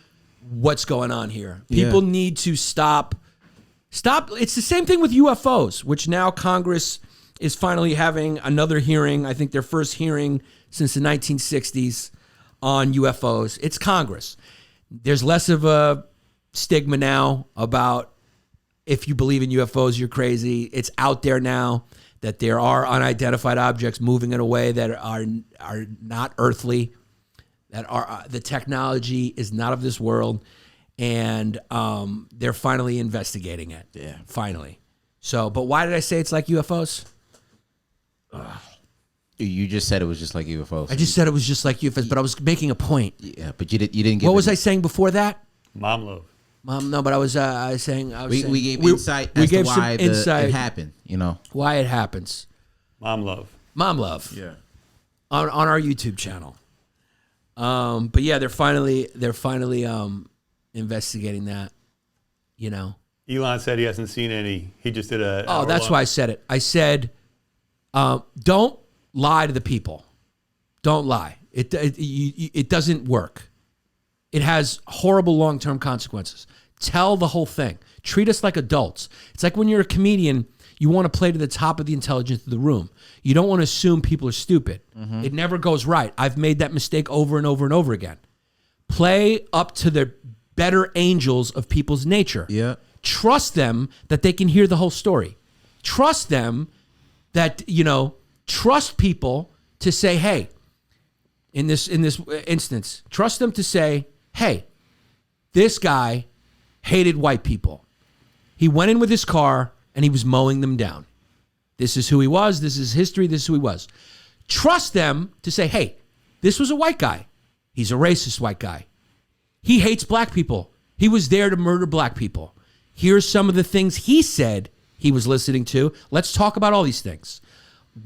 Speaker 1: what's going on here. People need to stop. It's the same thing with UFOs, which now Congress is finally having another hearing. I think their first hearing since the 1960s on UFOs. It's Congress. There's less of a stigma now about if you believe in UFOs, you're crazy. It's out there now that there are unidentified objects moving in a way that are not earthly. That are the technology is not of this world, and they're finally investigating it. Yeah, finally. So, but why did I say it's like UFOs?
Speaker 3: You just said it was just like UFOs.
Speaker 1: I just said it was just like UFOs, but I was making a point.
Speaker 3: Yeah, but you didn't get.
Speaker 1: What was I saying before that?
Speaker 4: Mom love.
Speaker 1: No, but I was saying.
Speaker 3: We gave insight as to why it happened.
Speaker 1: Why it happens.
Speaker 4: Mom love.
Speaker 1: Yeah. On our YouTube channel. But yeah, they're finally investigating that,
Speaker 4: Elon said he hasn't seen any. He just did a.
Speaker 1: Oh, that's why I said it. I said, don't lie to the people. Don't lie. It doesn't work. It has horrible long-term consequences. Tell the whole thing. Treat us like adults. It's like when you're a comedian, you want to play to the top of the intelligence of the room. You don't want to assume people are stupid. Mm-hmm. It never goes right. I've made that mistake over and over and over again. Play up to the better angels of people's nature.
Speaker 3: Yeah.
Speaker 1: Trust them that they can hear the whole story. Trust them that, trust people to say, hey, in this instance, trust them to say, hey, this guy hated white people. He went in with his car and he was mowing them down. This is who he was. This is history. This is who he was. Trust them to say, hey, this was a white guy. He's a racist white guy. He hates black people. He was there to murder black people. Here's some of the things he said he was listening to. Let's talk about all these things.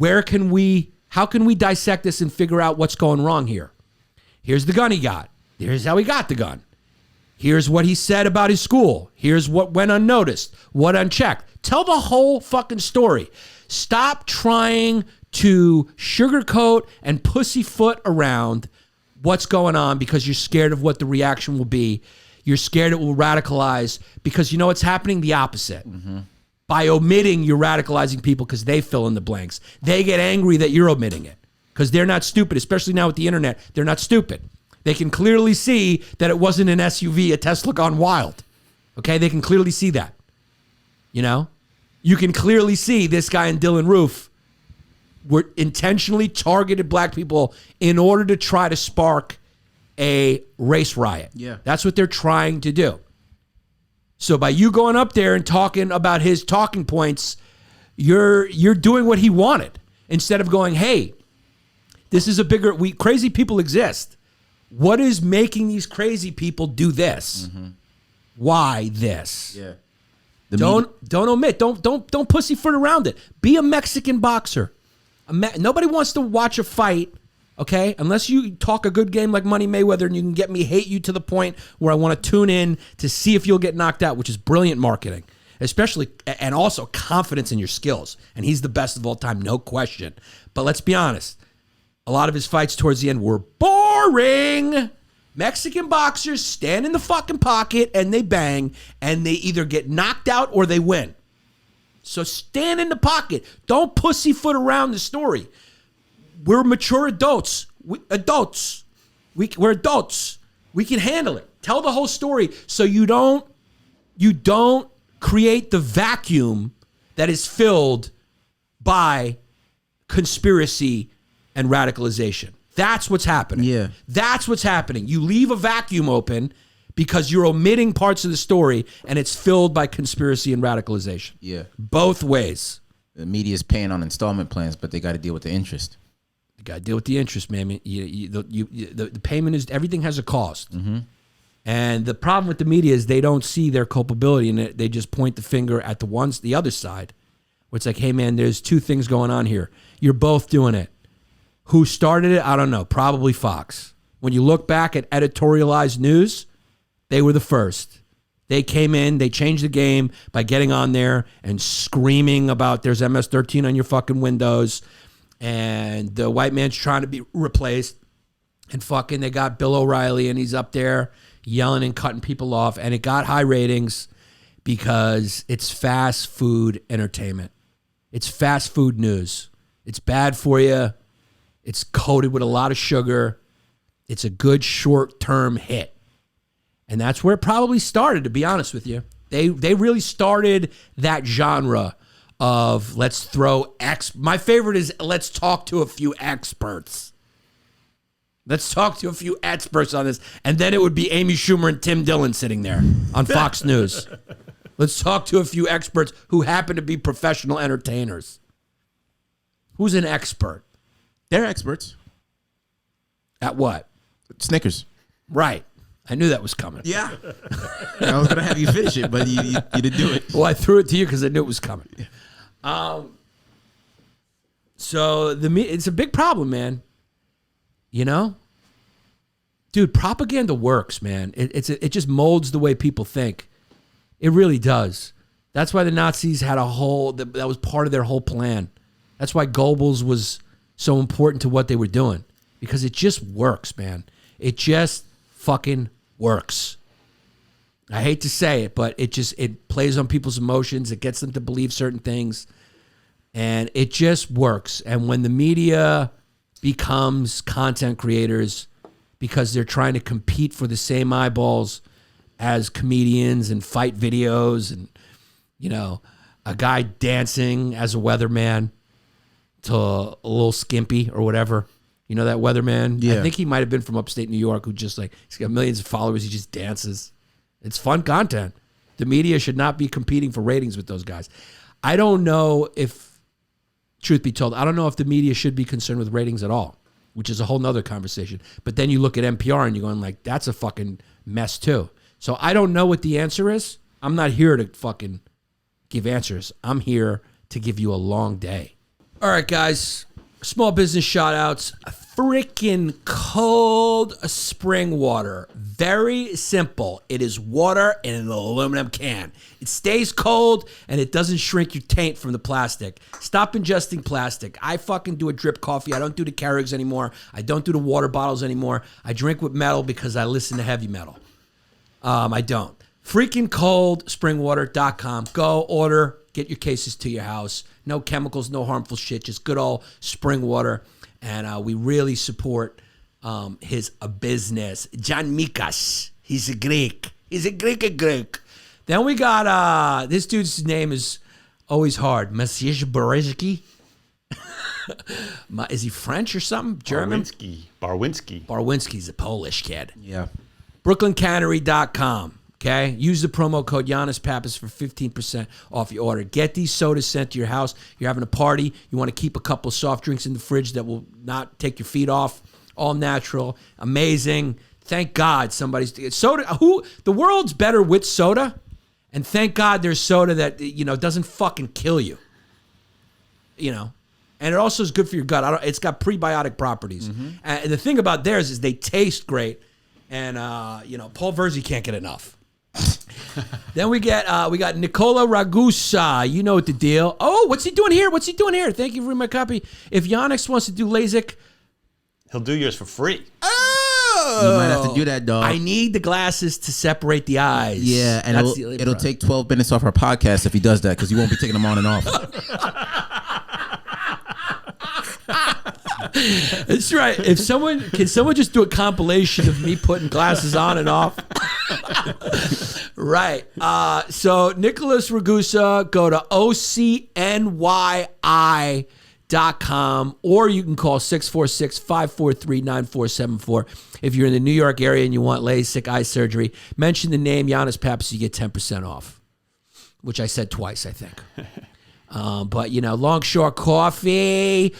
Speaker 1: How can we dissect this and figure out what's going wrong here? Here's the gun he got. Here's how he got the gun. Here's what he said about his school. Here's what went unnoticed, what unchecked. Tell the whole fucking story. Stop trying to sugarcoat and pussyfoot around what's going on because you're scared of what the reaction will be. You're scared it will radicalize because you know what's happening? The opposite. Mm-hmm. By omitting, you're radicalizing people because they fill in the blanks. They get angry that you're omitting it because they're not stupid, especially now with the internet. They're not stupid. They can clearly see that it wasn't an SUV, a Tesla gone wild. Okay? They can clearly see that. You can clearly see this guy and Dylan Roof were intentionally targeted black people in order to try to spark a race riot.
Speaker 3: Yeah.
Speaker 1: That's what they're trying to do. So by you going up there and talking about his talking points, you're doing what he wanted instead of going, hey, this is crazy people exist. What is making these crazy people do this? Mm-hmm. Why this?
Speaker 3: Yeah.
Speaker 1: Don't omit. Don't pussyfoot around it. Be a Mexican boxer. Nobody wants to watch a fight, okay? Unless you talk a good game like Money Mayweather and you can get me hate you to the point where I want to tune in to see if you'll get knocked out, which is brilliant marketing, especially and also confidence in your skills. And he's the best of all time, no question. But let's be honest. A lot of his fights towards the end were boring. Mexican boxers stand in the fucking pocket and they bang and they either get knocked out or they win. So stand in the pocket. Don't pussyfoot around the story. We're mature adults. We're adults. We can handle it. Tell the whole story so you don't create the vacuum that is filled by conspiracy and radicalization. That's what's happening.
Speaker 3: Yeah.
Speaker 1: That's what's happening. You leave a vacuum open because you're omitting parts of the story, and it's filled by conspiracy and radicalization.
Speaker 3: Yeah.
Speaker 1: Both ways.
Speaker 3: The media's paying on installment plans, but they got to deal with the interest.
Speaker 1: You got to deal with the interest, man. The payment is, everything has a cost.
Speaker 3: Mm-hmm.
Speaker 1: And the problem with the media is they don't see their culpability in it. They just point the finger at the other side. Where it's like, hey, man, there's two things going on here. You're both doing it. Who started it? I don't know. Probably Fox. When you look back at editorialized news, they were the first. They came in, they changed the game by getting on there and screaming about there's MS-13 on your fucking windows and the white man's trying to be replaced. And fucking they got Bill O'Reilly and he's up there yelling and cutting people off. And it got high ratings because it's fast food entertainment. It's fast food news. It's bad for you. It's coated with a lot of sugar. It's a good short-term hit. And that's where it probably started, to be honest with you. They really started that genre of let's throw my favorite is let's talk to a few experts. Let's talk to a few experts on this. And then it would be Amy Schumer and Tim Dillon sitting there on Fox News. Let's talk to a few experts who happen to be professional entertainers. Who's an expert?
Speaker 3: They're experts.
Speaker 1: At what?
Speaker 3: Snickers.
Speaker 1: Right. I knew that was coming.
Speaker 3: Yeah. I was going to have you finish it, but you didn't do it.
Speaker 1: Well, I threw it to you because I knew it was coming. So it's a big problem, man. You know? Dude, propaganda works, man. It just molds the way people think. It really does. That's why the Nazis had that was part of their whole plan. That's why Goebbels was so important to what they were doing. Because it just works, man. It just fucking works. I hate to say it, but it plays on people's emotions. It gets them to believe certain things. And it just works. And when the media becomes content creators because they're trying to compete for the same eyeballs as comedians and fight videos and, you know, a guy dancing as a weatherman to a little skimpy or whatever. You know that weatherman?
Speaker 3: Yeah.
Speaker 1: I think he might have been from upstate New York who just he's got millions of followers. He just dances. It's fun content. The media should not be competing for ratings with those guys. I don't know if, truth be told, I don't know if the media should be concerned with ratings at all, which is a whole nother conversation. But then you look at NPR and you're going like, that's a fucking mess too. So I don't know what the answer is. I'm not here to fucking give answers. I'm here to give you a long day. All right, guys. Small business shout outs. Freaking cold spring water. Very simple. It is water in an aluminum can. It stays cold and it doesn't shrink your taint from the plastic. Stop ingesting plastic. I fucking do a drip coffee. I don't do the Keurigs anymore. I don't do the water bottles anymore. I drink with metal because I listen to heavy metal. I don't. Freaking cold springwater.com. Go order. Get your cases to your house. No chemicals, no harmful shit. Just good old spring water. And we really support his business. John Mikas. He's a Greek. He's a Greek. Then we got, this dude's name is always hard. Monsieur Barezki. Is he French or something? German?
Speaker 4: Barwinski.
Speaker 1: Barwinski's a Polish kid.
Speaker 3: Yeah.
Speaker 1: BrooklynCannery.com. Okay, use the promo code Yannis Pappas for 15% off your order. Get these sodas sent to your house. You're having a party. You want to keep a couple soft drinks in the fridge that will not take your feet off. All natural, amazing. Thank God somebody's soda. The world's better with soda, and thank God there's soda that doesn't fucking kill you. And it also is good for your gut. It's got prebiotic properties. Mm-hmm. And the thing about theirs is they taste great, and Paul Verzi can't get enough. Then we got Nicola Ragusa. You know what the deal. Oh, what's he doing here? Thank you for my copy. If Yannis wants to do LASIK,
Speaker 4: he'll do yours for free.
Speaker 1: Oh,
Speaker 3: you might have to do that, dog.
Speaker 1: I need the glasses to separate the eyes.
Speaker 3: Yeah, and it'll take 12 minutes off our podcast if he does that because you won't be taking them on and off.
Speaker 1: That's right. Can someone just do a compilation of me putting glasses on and off? Right. So Nicholas Ragusa, go to OCNYI.com, or you can call 646-543-9474. If you're in the New York area and you want LASIK eye surgery, mention the name Yannis Pappas, you get 10% off, which I said twice, I think. But, you know, Longshore Coffee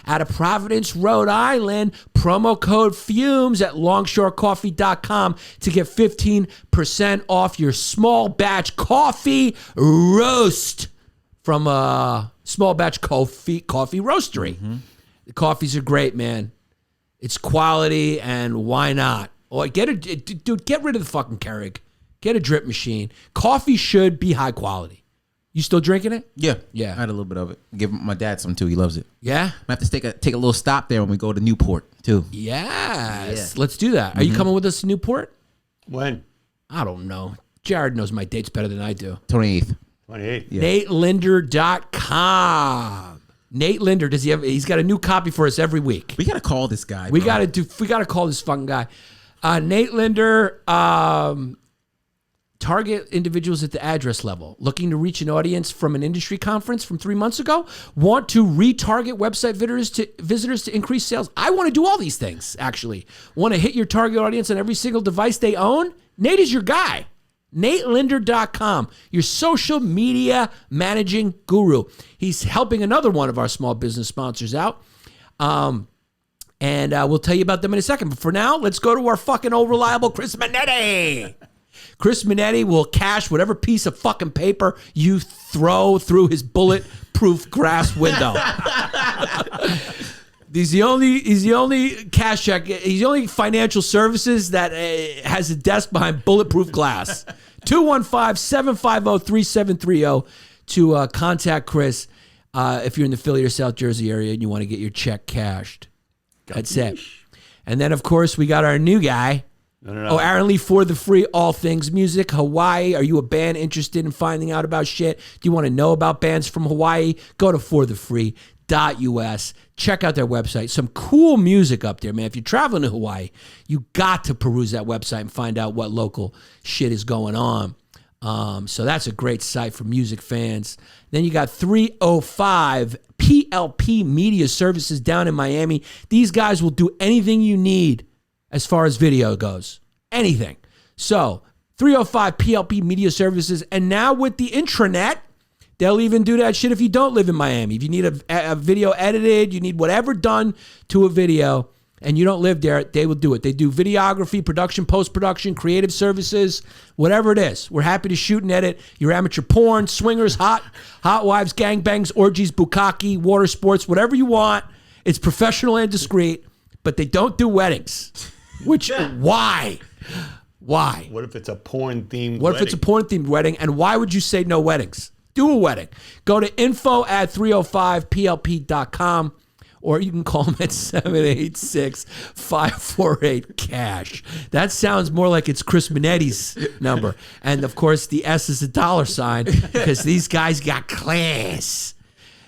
Speaker 1: out of Providence, Rhode Island. Promo code FUMES at longshorecoffee.com to get 15% off your small batch coffee roast from a small batch coffee roastery. Mm-hmm. The coffees are great, man. It's quality, and why not? Or get rid of the fucking Keurig. Get a drip machine. Coffee should be high quality. You still drinking it?
Speaker 3: Yeah.
Speaker 1: Yeah.
Speaker 3: I had a little bit of it. Give my dad some too. He loves it.
Speaker 1: Yeah?
Speaker 3: I have to take a little stop there when we go to Newport too.
Speaker 1: Yes. Let's do that. Are you coming with us to Newport?
Speaker 4: When?
Speaker 1: I don't know. Jared knows my dates better than I do.
Speaker 3: 28th.
Speaker 4: 28th.
Speaker 3: Yeah.
Speaker 1: NateLinder.com. Nate Linder, he's got a new copy for us every week.
Speaker 3: We gotta call this guy.
Speaker 1: We gotta call this fucking guy. Nate Linder, target individuals at the address level. Looking to reach an audience from an industry conference from 3 months ago? Want to retarget website visitors to increase sales? I want to do all these things, actually. Want to hit your target audience on every single device they own? Nate is your guy. NateLinder.com, your social media managing guru. He's helping another one of our small business sponsors out. And we'll tell you about them in a second. But for now, let's go to our fucking old reliable Chris Minetti. Chris Minetti will cash whatever piece of fucking paper you throw through his bulletproof glass window. He's the only cash check. He's the only financial services that has a desk behind bulletproof glass. 215-750-3730 to contact Chris if you're in the Philly or South Jersey area and you want to get your check cashed. That's it. And then, of course, we got our new guy.
Speaker 4: No.
Speaker 1: Aaron Lee for the free all things music. Hawaii. Are you a band interested in finding out about shit? Do you want to know about bands from Hawaii? Go to forthefree.us. Check out their website. Some cool music up there, man. If you're traveling to Hawaii, you got to peruse that website and find out what local shit is going on. So that's a great site for music fans. Then you got 305 PLP Media Services down in Miami. These guys will do anything you need as far as video goes. Anything. So 305 PLP Media Services. And now with the intranet, they'll even do that shit if you don't live in Miami. If you need a video edited, you need whatever done to a video, and you don't live there, they will do it. They do videography, production, post-production, creative services, whatever it is. We're happy to shoot and edit your amateur porn, swingers, hot wives, gangbangs, orgies, bukkake, water sports, whatever you want. It's professional and discreet, but they don't do weddings. Which, why? Why?
Speaker 4: What if it's a porn-themed
Speaker 1: What if it's a porn-themed wedding, and why would you say no weddings? Do a wedding. Go to info@305plp.com, or you can call them at 786-548-CASH. That sounds more like it's Chris Minetti's number. And, of course, the S is a $sign because these guys got class.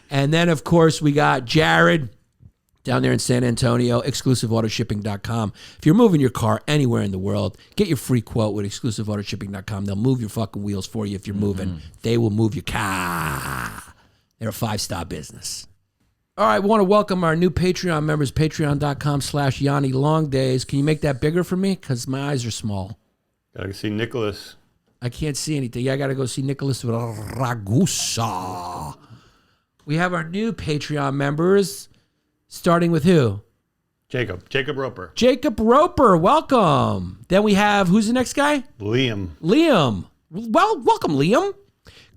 Speaker 1: And then, of course, we got Jared down there in San Antonio, exclusiveautoshipping.com. If you're moving your car anywhere in the world, get your free quote with exclusiveautoshipping.com. They'll move your fucking wheels for you if you're moving. They will move your car. They're a 5-star business. All right, we want to welcome our new Patreon members, patreon.com/Yanni Longdays. Can you make that bigger for me? Because my eyes are small.
Speaker 4: Gotta see Nicholas.
Speaker 1: I can't see anything. Yeah, I got to go see Nicholas Ragusa. We have our new Patreon members. Starting with who?
Speaker 4: Jacob Roper.
Speaker 1: Jacob Roper, welcome. Then we have, who's the next guy?
Speaker 4: Liam.
Speaker 1: Well, welcome, Liam.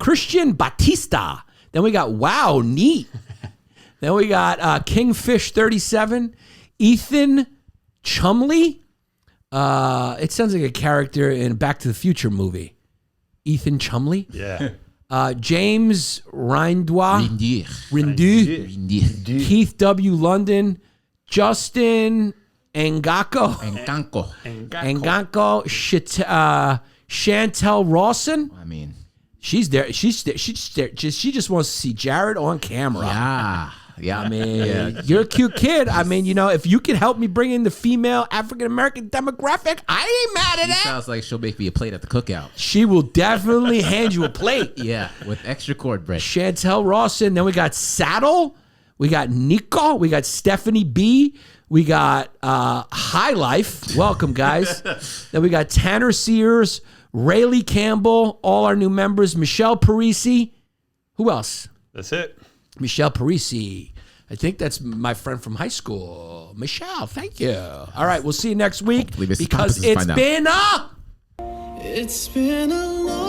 Speaker 1: Christian Batista. Then we got Wow Neat. Then we got Kingfish 37. Ethan Chumley. It sounds like a character in a Back to the Future movie. Ethan Chumley.
Speaker 4: Yeah.
Speaker 1: James Rindu. Keith W. London. Justin Engako. Chantel Rawson.
Speaker 3: I mean,
Speaker 1: she's there. She just wants to see Jared on camera.
Speaker 3: yeah. Yeah,
Speaker 1: I mean, you're a cute kid. I mean, if you can help me bring in the female African-American demographic, I ain't mad at that.
Speaker 3: Sounds like she'll make me a plate at the cookout.
Speaker 1: She will definitely hand you a plate.
Speaker 3: Yeah, with extra cornbread.
Speaker 1: Chantel Rawson. Then we got Saddle. We got Nico. We got Stephanie B. We got High Life. Welcome, guys. Then we got Tanner Sears, Rayleigh Campbell, all our new members. Michelle Parisi. Who else?
Speaker 4: That's it.
Speaker 1: Michelle Parisi. I think that's my friend from high school. Michelle, thank you. All right, we'll see you next week
Speaker 3: Hopefully Mrs.
Speaker 1: because
Speaker 3: Pappas
Speaker 1: it's
Speaker 3: find out.
Speaker 1: been a...
Speaker 2: It's been a long